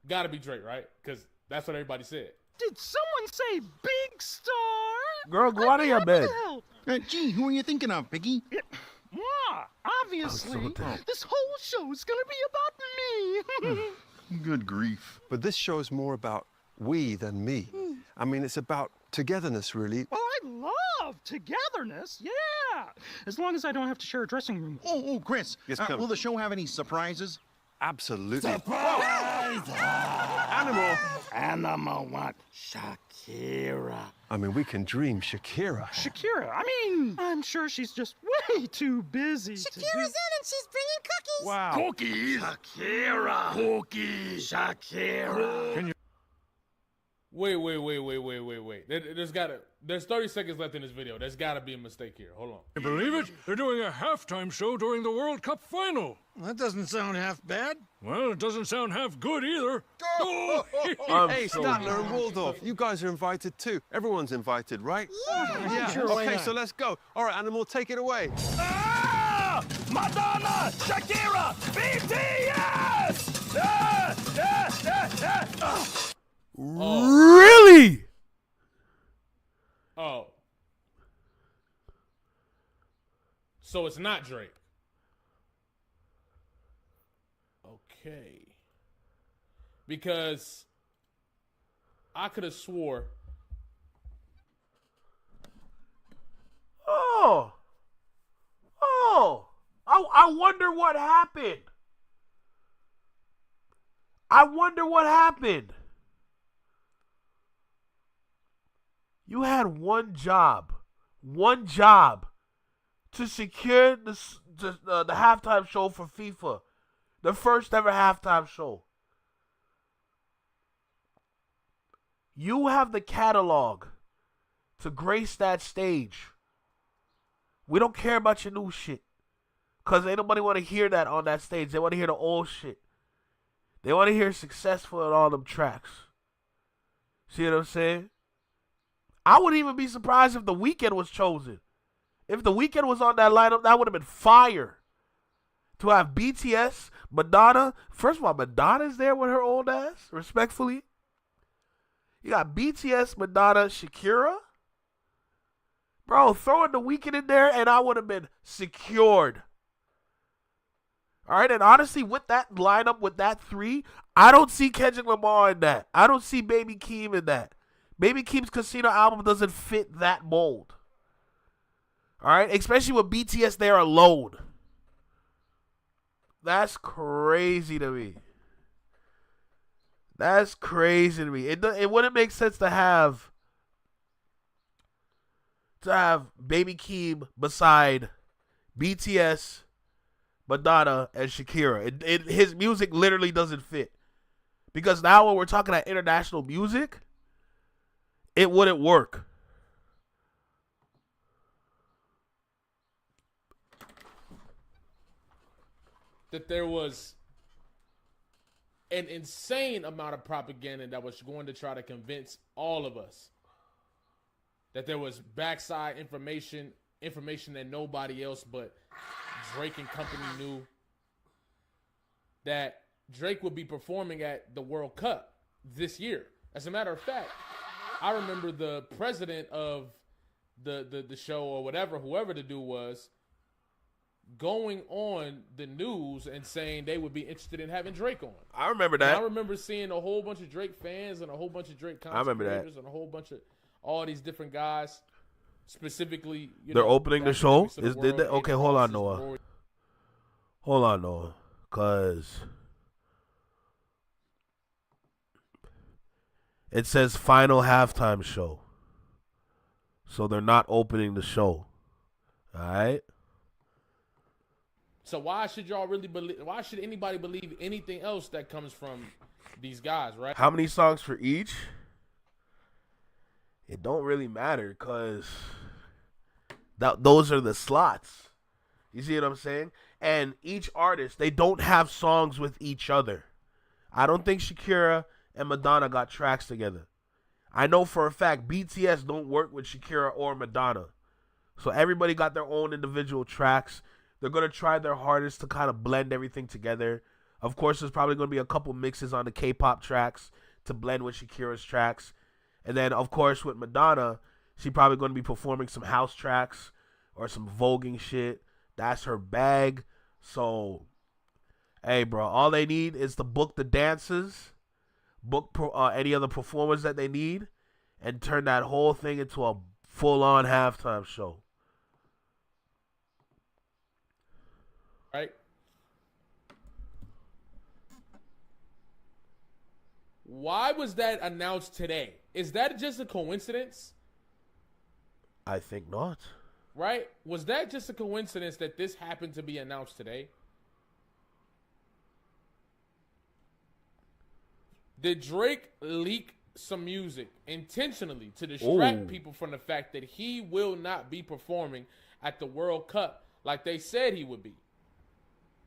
Gotta be Drake, right? Because that's what everybody said. Did someone say big star? Girl, go out of your bed. Gee, who are you thinking of, Biggie? Obviously. This whole show is gonna be about me. Good grief. But this show's more about we than me. I mean, it's about togetherness, really. Well, I love togetherness, yeah. As long as I don't have to share a dressing room. Oh, Chris. Yes, come. Will the show have any surprises? Absolutely. Surprise! Animal what? Shakira. I mean, we can dream Shakira. Shakira? I mean, I'm sure she's just way too busy. Shakira's in and she's bringing cookies. Wow. Cookies? Shakira. Cookies. Shakira. Can you... Wait. There's 30 seconds left in this video. There's gotta be a mistake here. Hold on. You believe it? They're doing a halftime show during the World Cup final. That doesn't sound half bad. Well, it doesn't sound half good either. Hey, Statler and Waldorf, you guys are invited too. Everyone's invited, right? Yeah. Sure, why Okay, not? so let's go. All right, Animal, take it away. Ah! Madonna! Shakira! BTS! Really? Oh. So it's not Drake. Okay. Because I could have swore. I wonder what happened. You had one job to secure the halftime show for FIFA, the first ever halftime show. You have the catalog to grace that stage. We don't care about your new shit. Because ain't nobody want to hear that on that stage. They want to hear the old shit. They want to hear Successful and all them tracks. See what I'm saying? I wouldn't even be surprised if The Weeknd was chosen. If The Weeknd was on that lineup, that would have been fire. To have BTS, Madonna. First of all, Madonna's there with her old ass, respectfully. You got BTS, Madonna, Shakira. Bro, throwing The Weeknd in there and I would have been secured. All right, and honestly, with that lineup, with that three, I don't see Kendrick Lamar in that. I don't see Baby Keem in that. Baby Keem's Casino album doesn't fit that mold. All right, especially with BTS there alone. That's crazy to me. That's crazy to me. It wouldn't make sense to have Baby Keem beside BTS, Madonna, and Shakira. His music literally doesn't fit. Because now when we're talking about international music, it wouldn't work. That there was an insane amount of propaganda that was going to try to convince all of us that there was backside information that nobody else but Drake and company knew, that Drake would be performing at the World Cup this year. As a matter of fact, I remember the president of the show or whatever, whoever the dude was, going on the news and saying they would be interested in having Drake on. I remember that. And I remember seeing a whole bunch of Drake fans and a whole bunch of Drake content I remember that. creators and a whole bunch of all these different guys. Specifically, they're opening the show. Okay? Hold on, Noah. Cause it says final halftime show, so they're not opening the show. All right. So why should y'all really believe? Why should anybody believe anything else that comes from these guys, right? How many songs for each? It don't really matter because those are the slots. You see what I'm saying? And each artist, they don't have songs with each other. I don't think Shakira and Madonna got tracks together. I know for a fact BTS don't work with Shakira or Madonna. So everybody got their own individual tracks. They're going to try their hardest to kind of blend everything together. Of course, there's probably going to be a couple mixes on the K-pop tracks to blend with Shakira's tracks. And then, of course, with Madonna, she's probably going to be performing some house tracks or some voguing shit. That's her bag. So, hey, bro, all they need is to book the dancers, book any other performers that they need, and turn that whole thing into a full-on halftime show. Right? Why was that announced today? Is that just a coincidence? I think not. Right? Was that just a coincidence that this happened to be announced today? Did Drake leak some music intentionally to distract people from the fact that he will not be performing at the World Cup like they said he would be?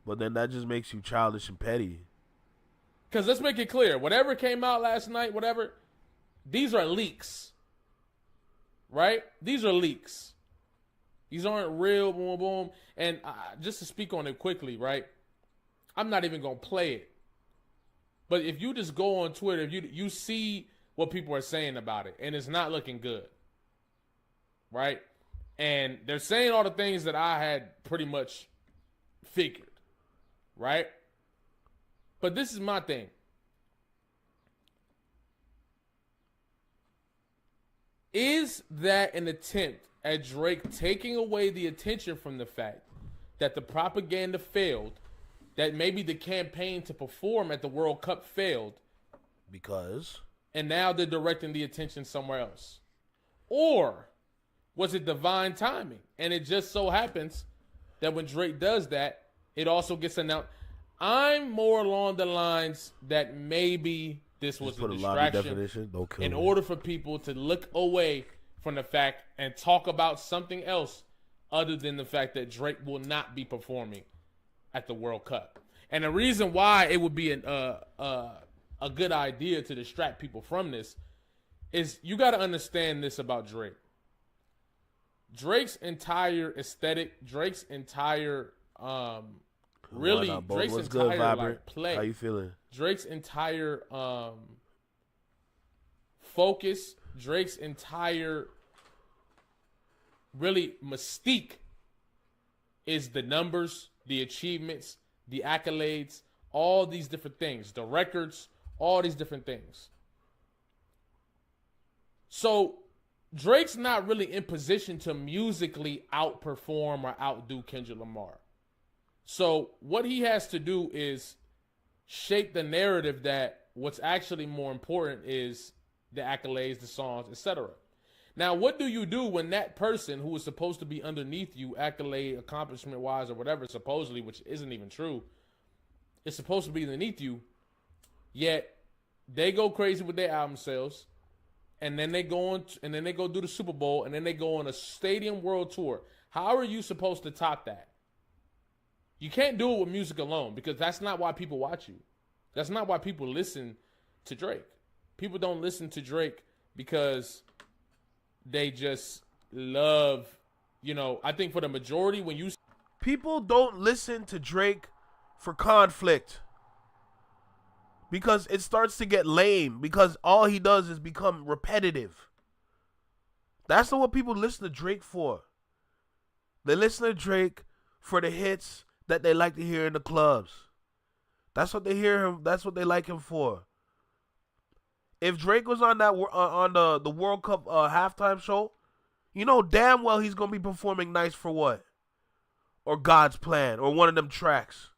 But then that just makes you childish and petty. Because let's make it clear. Whatever came out last night, whatever, these are leaks. Right? These are leaks. These aren't real, boom, boom. And just to speak on it quickly, right? I'm not even going to play it. But if you just go on Twitter, you see what people are saying about it, and it's not looking good, right? And they're saying all the things that I had pretty much figured, right? But this is my thing. Is that an attempt at Drake taking away the attention from the fact that the propaganda failed, that maybe the campaign to perform at the World Cup failed? Because? And now they're directing the attention somewhere else. Or was it divine timing? And it just so happens that when Drake does that, it also gets announced. I'm more along the lines that maybe this was a distraction in order for people to look away from the fact and talk about something else other than the fact that Drake will not be performing at the World Cup. And the reason why it would be a good idea to distract people from this is you got to understand this about Drake. Drake's entire aesthetic, Drake's entire Drake's entire like, play. How you feeling? Drake's entire focus, Drake's entire really mystique is the numbers, the achievements, the accolades, all these different things, the records, all these different things. So Drake's not really in position to musically outperform or outdo Kendrick Lamar. So what he has to do is shape the narrative that what's actually more important is the accolades, the songs, etc. Now, what do you do when that person who is supposed to be underneath you, accolade, accomplishment-wise, or whatever, supposedly, which isn't even true, is supposed to be underneath you, yet they go crazy with their album sales, and then they go do the Super Bowl, and then they go on a stadium world tour. How are you supposed to top that? You can't do it with music alone, because that's not why people watch you. That's not why people listen to Drake. People don't listen to Drake because they just love, I think for the majority, when you... People don't listen to Drake for conflict. Because it starts to get lame. Because all he does is become repetitive. That's not what people listen to Drake for. They listen to Drake for the hits that they like to hear in the clubs. That's what they hear him. That's what they like him for. If Drake was on the World Cup halftime show, you know damn well he's gonna be performing Nice for What, or God's Plan, or one of them tracks.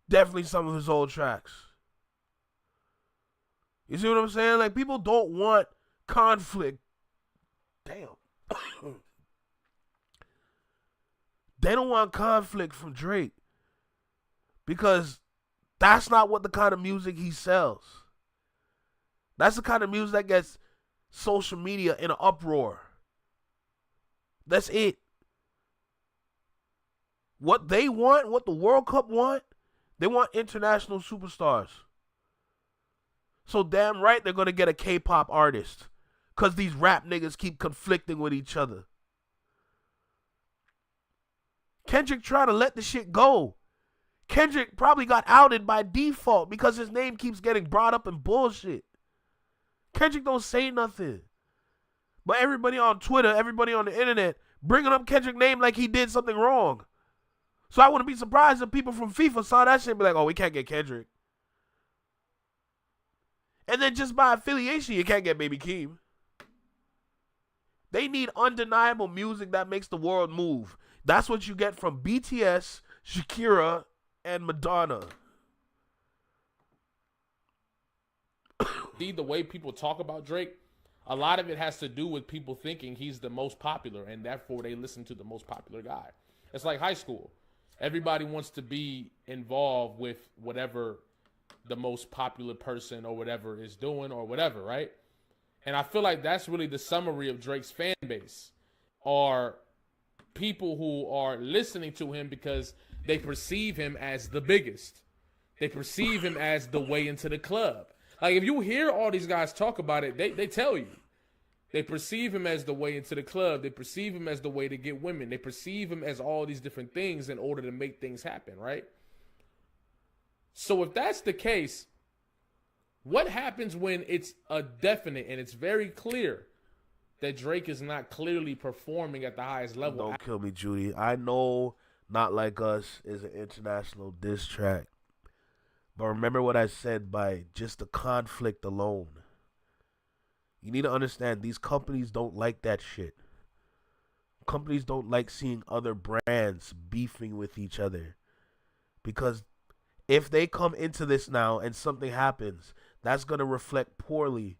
Definitely some of his old tracks. You see what I'm saying? Like, people don't want conflict. Damn. They don't want conflict from Drake because that's not what the kind of music he sells. That's the kind of music that gets social media in an uproar. That's it. What they want, what the World Cup want, they want international superstars. So damn right they're going to get a K-pop artist because these rap niggas keep conflicting with each other. Kendrick trying to let the shit go. Kendrick probably got outed by default because his name keeps getting brought up in bullshit. Kendrick don't say nothing. But everybody on Twitter, everybody on the internet, bringing up Kendrick's name like he did something wrong. So I wouldn't be surprised if people from FIFA saw that shit and be like, oh, we can't get Kendrick. And then just by affiliation, you can't get Baby Keem. They need undeniable music that makes the world move. That's what you get from BTS, Shakira, and Madonna. The way people talk about Drake, a lot of it has to do with people thinking he's the most popular, and therefore they listen to the most popular guy. It's like high school. Everybody wants to be involved with whatever the most popular person or whatever is doing or whatever, right? And I feel like that's really the summary of Drake's fan base, are people who are listening to him because they perceive him as the biggest. They perceive him as the way into the club. Like, if you hear all these guys talk about it, they tell you. They perceive him as the way into the club. They perceive him as the way to get women. They perceive him as all these different things in order to make things happen, right? So if that's the case, What happens when it's a definite and it's very clear that Drake is not clearly performing at the highest level? Don't kill me, Judy. I know Not Like Us is an international diss track. But remember what I said by just the conflict alone. You need to understand these companies don't like that shit. Companies don't like seeing other brands beefing with each other. Because if they come into this now and something happens, that's going to reflect poorly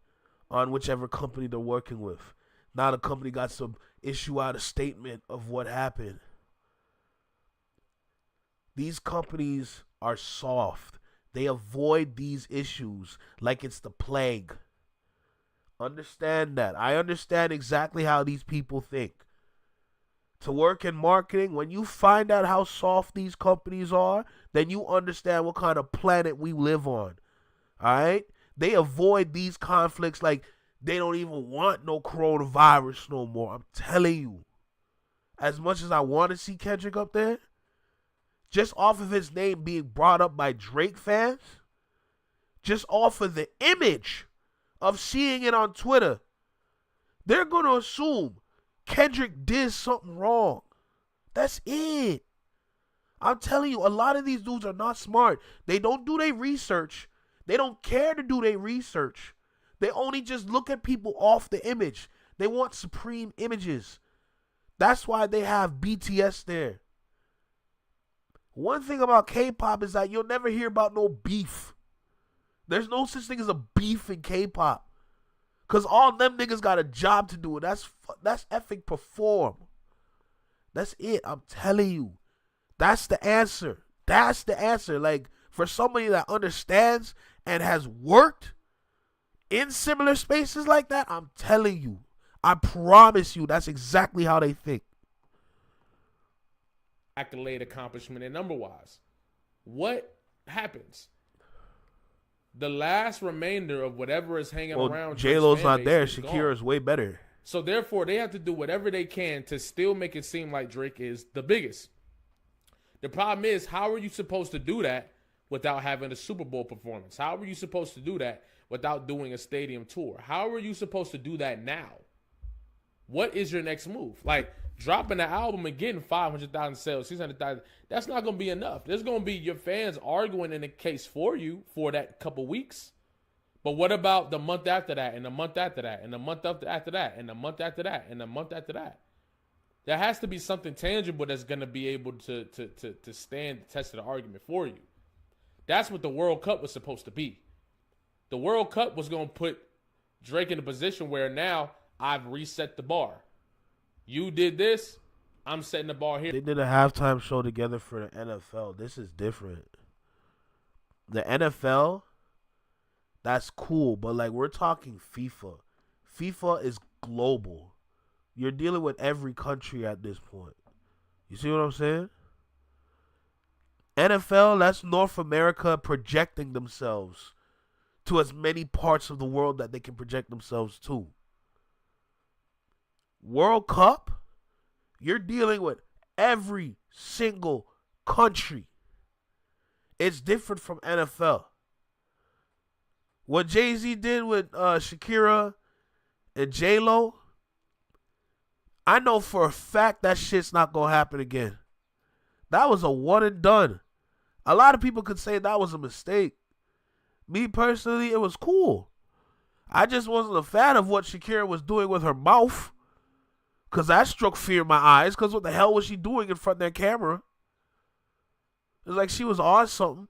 on whichever company they're working with. Now the company got to issue out a statement of what happened. These companies are soft. They avoid these issues like it's the plague. Understand that. I understand exactly how these people think. To work in marketing, when you find out how soft these companies are, then you understand what kind of planet we live on. Alright? They avoid these conflicts like they don't even want no coronavirus no more. I'm telling you. As much as I want to see Kendrick up there, just off of his name being brought up by Drake fans, just off of the image of seeing it on Twitter, they're going to assume Kendrick did something wrong. That's it. I'm telling you, a lot of these dudes are not smart. They don't do their research. They don't care to do their research. They only just look at people off the image. They want supreme images. That's why they have BTS there. One thing about K-pop is that you'll never hear about no beef. There's no such thing as a beef in K-pop. Because all them niggas got a job to do. That's effing perform. That's it. I'm telling you. That's the answer. That's the answer. Like, for somebody that understands and has worked in similar spaces like that, I'm telling you. I promise you that's exactly how they think. Accolade, accomplishment, and number-wise. What happens? The last remainder of whatever is hanging around. J-Lo's not there. Shakira is way better. So therefore, they have to do whatever they can to still make it seem like Drake is the biggest. The problem is, how are you supposed to do that without having a Super Bowl performance? How are you supposed to do that without doing a stadium tour? How are you supposed to do that now? What is your next move? Like, dropping the album and getting 500,000 sales, 600,000, that's not going to be enough. There's going to be your fans arguing in the case for you for that couple weeks. But what about the month after that, and the month after that, and the month after that, and the month after that, and the month after that? There has to be something tangible that's going to be able to stand the test of the argument for you. That's what the World Cup was supposed to be. The World Cup was going to put Drake in a position where now I've reset the bar. You did this, I'm setting the bar here. They did a halftime show together for the NFL. This is different. The NFL, that's cool, but like we're talking FIFA. FIFA is global. You're dealing with every country at this point. You see what I'm saying? NFL, that's North America projecting themselves to as many parts of the world that they can project themselves to. World Cup, you're dealing with every single country. It's different from NFL. What Jay-Z did with Shakira and J-Lo, I know for a fact that shit's not going to happen again. That was a one and done. A lot of people could say that was a mistake. Me personally, it was cool. I just wasn't a fan of what Shakira was doing with her mouth. Because that struck fear in my eyes. Because what the hell was she doing in front of that camera? It was like she was on something.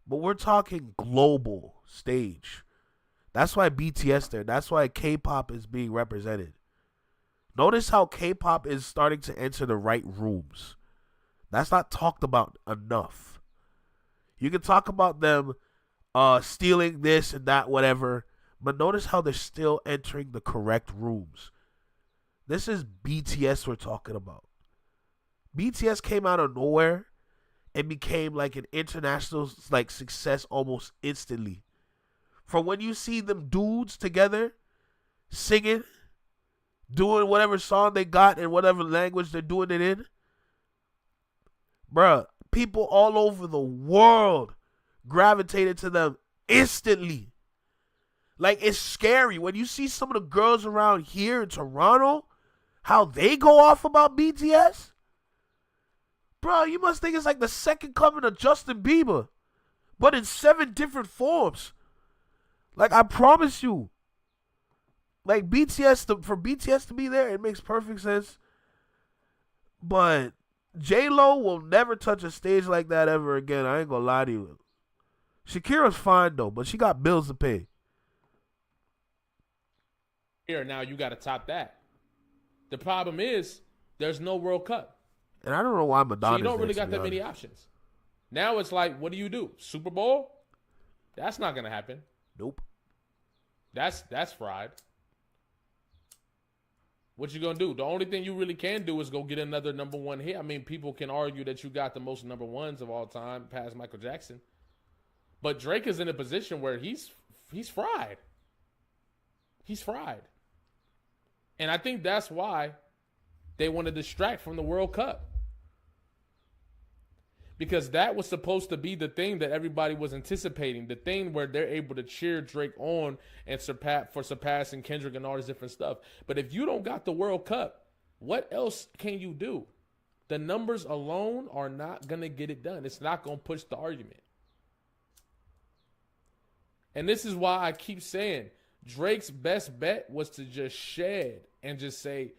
But we're talking global stage. That's why BTS there. That's why K-pop is being represented. Notice how K-pop is starting to enter the right rooms. That's not talked about enough. You can talk about them stealing this and that, whatever. But notice how they're still entering the correct rooms. This is BTS we're talking about. BTS came out of nowhere and became like an international like success almost instantly. From when you see them dudes together singing, doing whatever song they got in whatever language they're doing it in, bruh, people all over the world gravitated to them instantly. Like, it's scary when you see some of the girls around here in Toronto, how they go off about BTS. Bro, you must think it's like the second coming of Justin Bieber, but in 7 different forms. Like, I promise you, like, for BTS to be there, it makes perfect sense. But J-Lo will never touch a stage like that ever again. I ain't gonna lie to you. Shakira's fine, though, but she got bills to pay. Here, now you got to top that. The problem is, there's no World Cup. And I don't know why Madonna's So you don't really there, got that many options. Now it's like, what do? Super Bowl? That's not going to happen. Nope. That's fried. What you gonna do? The only thing you really can do is go get another number one hit. I mean, people can argue that you got the most number ones of all time past Michael Jackson. But Drake is in a position where he's fried. He's fried. And I think that's why they want to distract from the World Cup. Because that was supposed to be the thing that everybody was anticipating. The thing where they're able to cheer Drake on and surpassing Kendrick and all this different stuff. But if you don't got the World Cup, what else can you do? The numbers alone are not going to get it done. It's not going to push the argument. And this is why I keep saying Drake's best bet was to just shed and just say,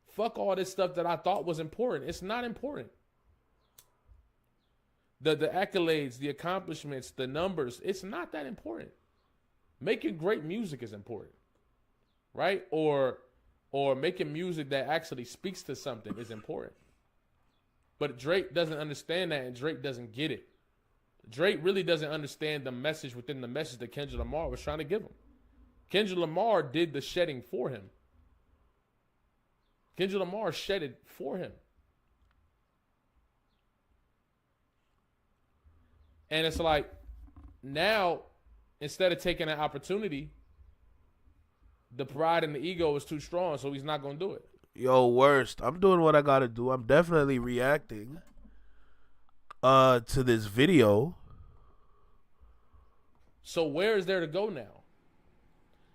fuck all this stuff that I thought was important. It's not important. The accolades, the accomplishments, the numbers, it's not that important. Making great music is important, right? Or making music that actually speaks to something is important. But Drake doesn't understand that, and Drake doesn't get it. Drake really doesn't understand the message within the message that Kendrick Lamar was trying to give him. Kendrick Lamar did the shedding for him. Kendrick Lamar shedded for him. And it's like, now, instead of taking that opportunity, the pride and the ego is too strong, so he's not going to do it. Yo, worst. I'm doing what I got to do. I'm definitely reacting to this video. So where is there to go now?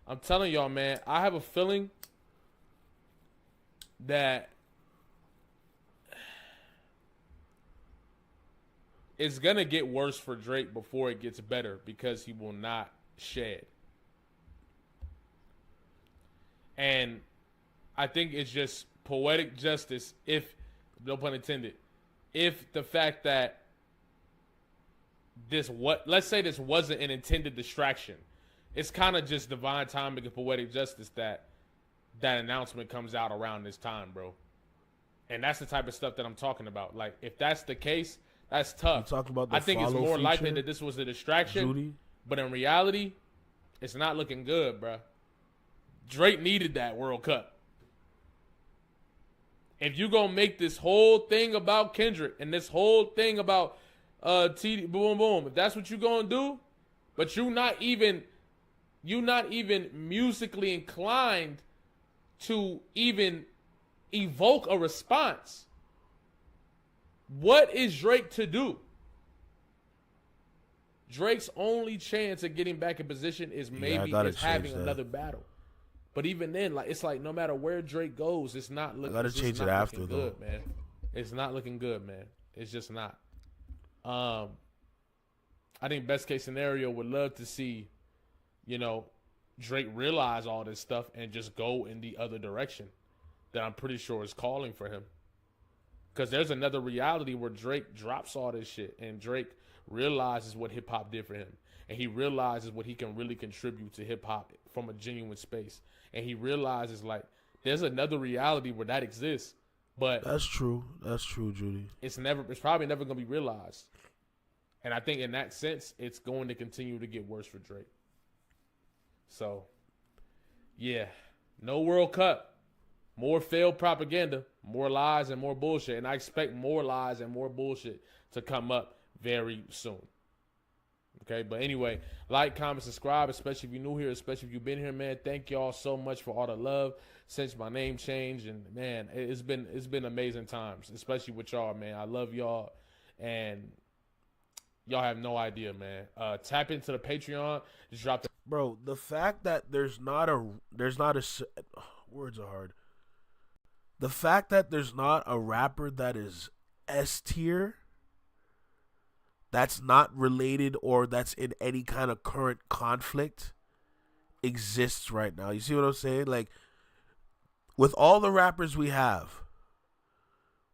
I'm telling y'all, man, I have a feeling that it's going to get worse for Drake before it gets better because he will not shed. And I think it's just poetic justice, if, no pun intended, if the fact that let's say this wasn't an intended distraction. It's kind of just divine timing and poetic justice that announcement comes out around this time, bro. And that's the type of stuff that I'm talking about. Like, if that's the case, that's tough. About I think it's more feature, likely that this was a distraction. Judy? But in reality, it's not looking good, bro. Drake needed that World Cup. If you gonna make this whole thing about Kendrick and this whole thing about TD boom boom, if that's what you gonna do, but you not even musically inclined to even evoke a response, what is Drake to do? Drake's only chance of getting back in position is maybe having another battle. But even then, like, it's like no matter where Drake goes, it's not looking. I gotta change it after, good, man. It's not looking good, man. It's just not. I think best case scenario would love to see, Drake realize all this stuff and just go in the other direction that I'm pretty sure is calling for him. Because there's another reality where Drake drops all this shit and Drake realizes what hip hop did for him. And he realizes what he can really contribute to hip hop from a genuine space. And he realizes, like, there's another reality where that exists. But that's true. That's true, Judy. It's probably never going to be realized. And I think in that sense, it's going to continue to get worse for Drake. So, yeah, no World Cup. More failed propaganda, more lies and more bullshit. And I expect more lies and more bullshit to come up very soon. Okay, but anyway, like, comment, subscribe, especially if you're new here, especially if you've been here, man. Thank y'all so much for all the love since my name changed. And, man, it's been amazing times, especially with y'all, man. I love y'all. And y'all have no idea, man. Tap into the Patreon. Just drop the Bro, the fact that words are hard. The fact that there's not a rapper that is S tier, that's not related or that's in any kind of current conflict, exists right now. You see what I'm saying? Like, with all the rappers we have,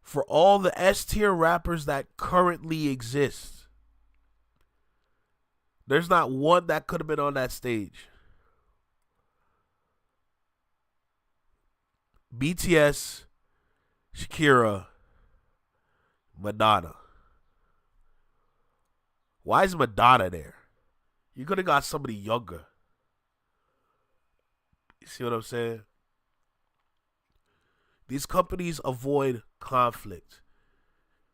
for all the S tier rappers that currently exist, there's not one that could have been on that stage. BTS, Shakira, Madonna. Why is Madonna there? You could have got somebody younger. You see what I'm saying? These companies avoid conflict.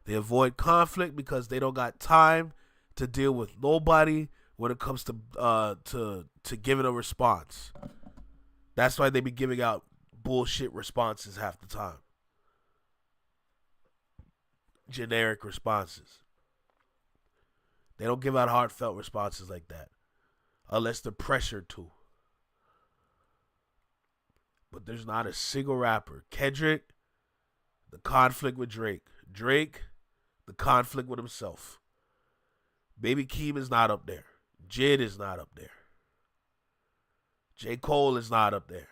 They avoid conflict because they don't got time to deal with nobody when it comes to giving a response. That's why they be giving out bullshit responses half the time. Generic responses. They don't give out heartfelt responses like that unless they're pressured to. But there's not a single rapper. Kendrick, the conflict with Drake. Drake, the conflict with himself. Baby Keem is not up there. Jid is not up there. J. Cole is not up there.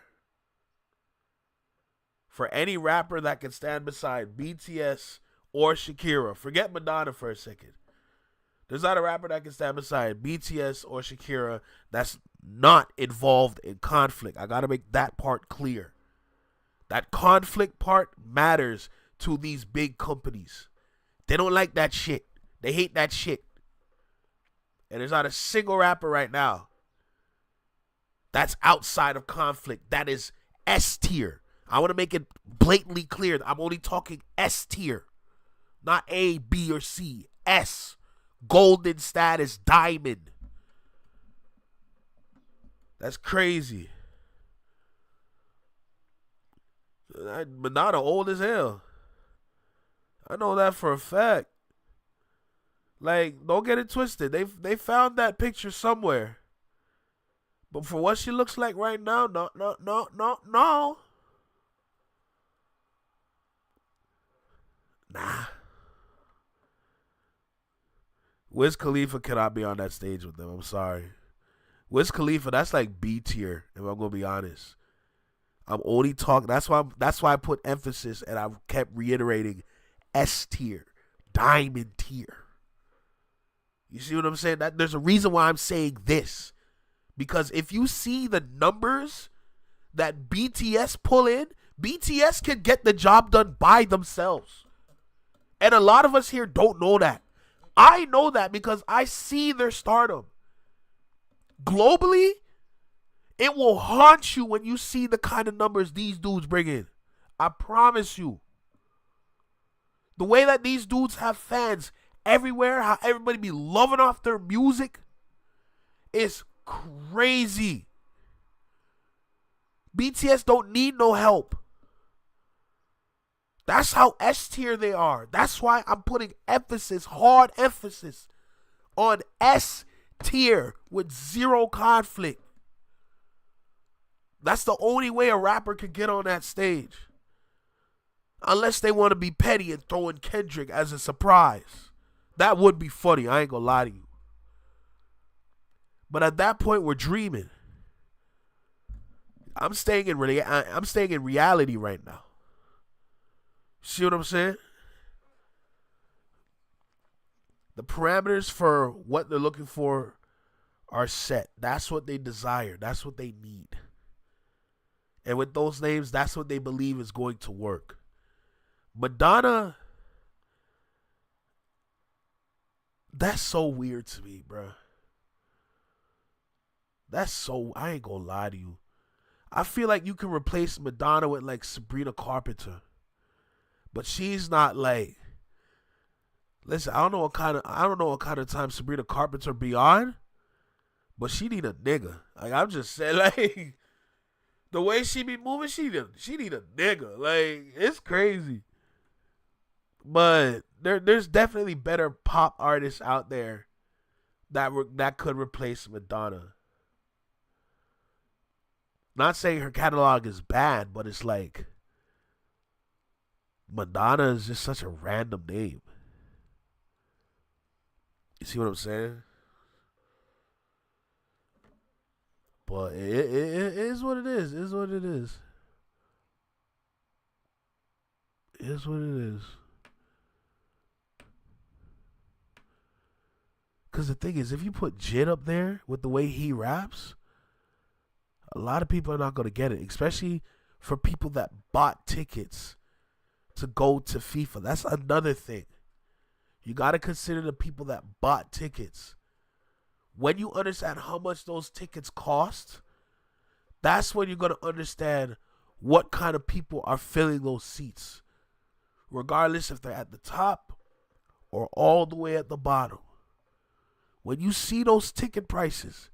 For any rapper that can stand beside BTS or Shakira, forget Madonna for a second. There's not a rapper that can stand beside BTS or Shakira that's not involved in conflict. I got to make that part clear. That conflict part matters to these big companies. They don't like that shit. They hate that shit. And there's not a single rapper right now that's outside of conflict. That is S tier. I want to make it blatantly clear. I'm only talking S tier. Not A, B, or C. S. Golden status, diamond. That's crazy. Madonna old as hell. I know that for a fact. Like, don't get it twisted. They found that picture somewhere. But for what she looks like right now, no. Nah. Wiz Khalifa cannot be on that stage with them. I'm sorry. Wiz Khalifa, that's like B tier, if I'm gonna be honest. I'm only talking. That's why I put emphasis and I kept reiterating S tier, diamond tier. You see what I'm saying? That there's a reason why I'm saying this, because if you see the numbers that BTS pull in, BTS can get the job done by themselves, and a lot of us here don't know that. I know that because I see their stardom. Globally, it will haunt you when you see the kind of numbers these dudes bring in. I promise you. The way that these dudes have fans everywhere, how everybody be loving off their music, is crazy. BTS don't need no help. That's how S tier they are. That's why I'm putting emphasis, hard emphasis, on S tier with zero conflict. That's the only way a rapper can get on that stage. Unless they want to be petty and throw in Kendrick as a surprise. That would be funny, I ain't gonna lie to you. But at that point, we're dreaming. I'm staying in reality right now. See what I'm saying? The parameters for what they're looking for are set. That's what they desire. That's what they need. And with those names, that's what they believe is going to work. Madonna, that's so weird to me, bro. I ain't gonna lie to you. I feel like you can replace Madonna with like Sabrina Carpenter. But she's not like, listen, I don't know what kind of time Sabrina Carpenter be on, but she need a nigga. Like, I'm just saying, like, the way she be moving, she need a nigga. Like, it's crazy. But there's definitely better pop artists out there that could replace Madonna. Not saying her catalog is bad, but it's like Madonna is just such a random name. You see what I'm saying? But it is what it is. It is what it is. It is what it is. Because the thing is, if you put Jid up there with the way he raps, a lot of people are not going to get it, especially for people that bought tickets to go to FIFA. That's another thing. You got to consider the people that bought tickets. When you understand how much those tickets cost, that's when you're going to understand what kind of people are filling those seats, regardless if they're at the top or all the way at the bottom. When you see those ticket prices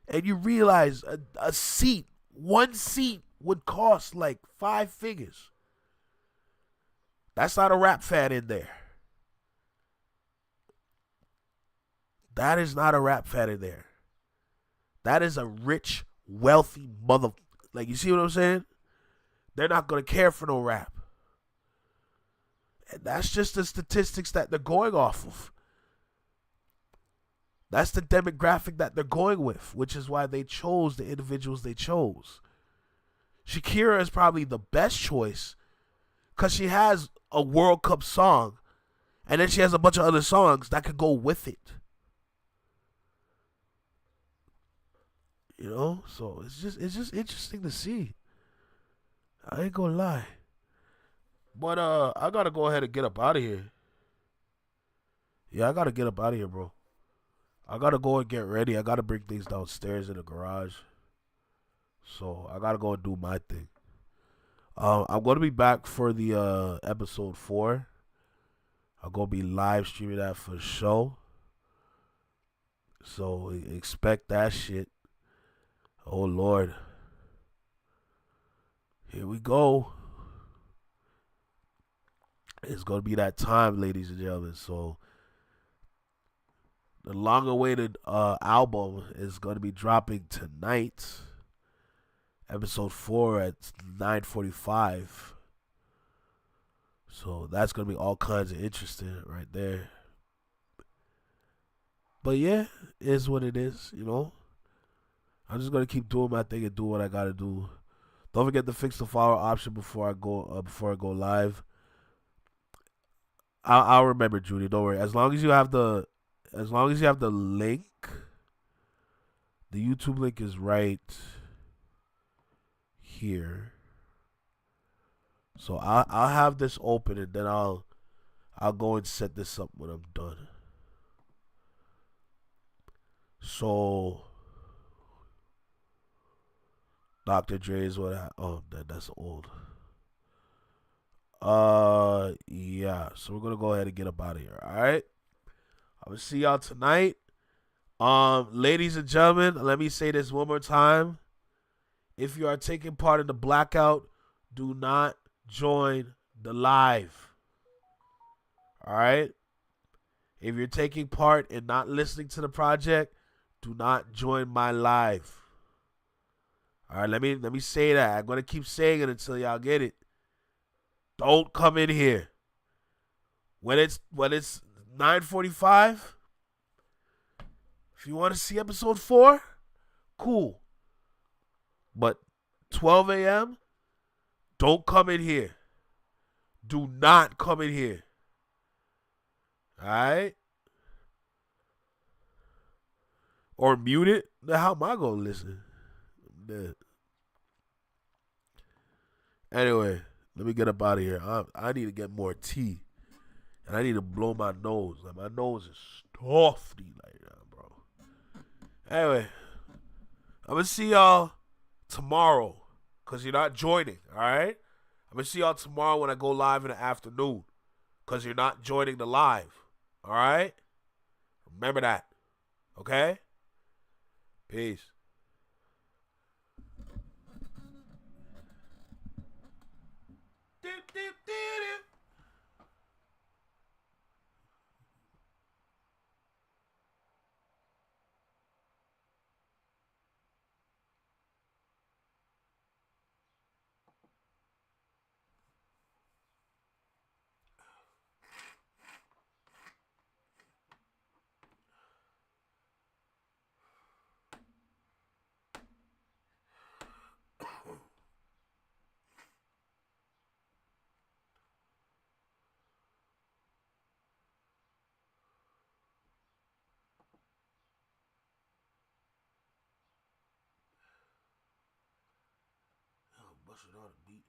and you realize a seat, one seat would cost like 5 figures. That's not a rap fan in there. That is not a rap fan in there. That is a rich, wealthy mother. Like, you see what I'm saying? They're not going to care for no rap. And that's just the statistics that they're going off of. That's the demographic that they're going with, which is why they chose the individuals they chose. Shakira is probably the best choice because she has a World Cup song, and then she has a bunch of other songs that could go with it. You know, so it's just interesting to see. I ain't gonna lie. But I gotta go ahead and get up out of here. Yeah, I gotta get up out of here, bro. I gotta go and get ready. I gotta bring things downstairs in the garage. So I gotta go and do my thing. I'm gonna be back for the episode 4. I'm gonna be live streaming that for the show. So expect that shit. Oh Lord. Here we go. It's gonna be that time, ladies and gentlemen. So the long-awaited album is going to be dropping tonight. Episode 4 at 9:45. So that's going to be all kinds of interesting right there. But yeah, it is what it is, you know. I'm just going to keep doing my thing and do what I got to do. Don't forget to fix the follow option before I go live. I'll remember, Judy. Don't worry. As long as you have the link, the YouTube link is right here. So I'll have this open and then I'll go and set this up when I'm done. So Dr. Dre is what that's old. Yeah. So we're gonna go ahead and get up out of here. All right. I'm gonna see y'all tonight. Ladies and gentlemen, let me say this one more time. If you are taking part in the blackout, do not join the live. All right? If you're taking part and not listening to the project, do not join my live. All right, let me say that. I'm gonna keep saying it until y'all get it. Don't come in here. When it's 9:45, if you want to see episode 4, cool. But 12 a.m., don't come in here. Do not come in here. All right? Or mute it. Now, how am I going to listen? I'm dead. Anyway, let me get up out of here. I need to get more tea. And I need to blow my nose. Like, my nose is stuffy right now, bro. Anyway, I'm going to see y'all tomorrow. Because you're not joining, all right? I'm going to see y'all tomorrow when I go live in the afternoon. Because you're not joining the live, all right? Remember that, okay? Peace. shit out a beat.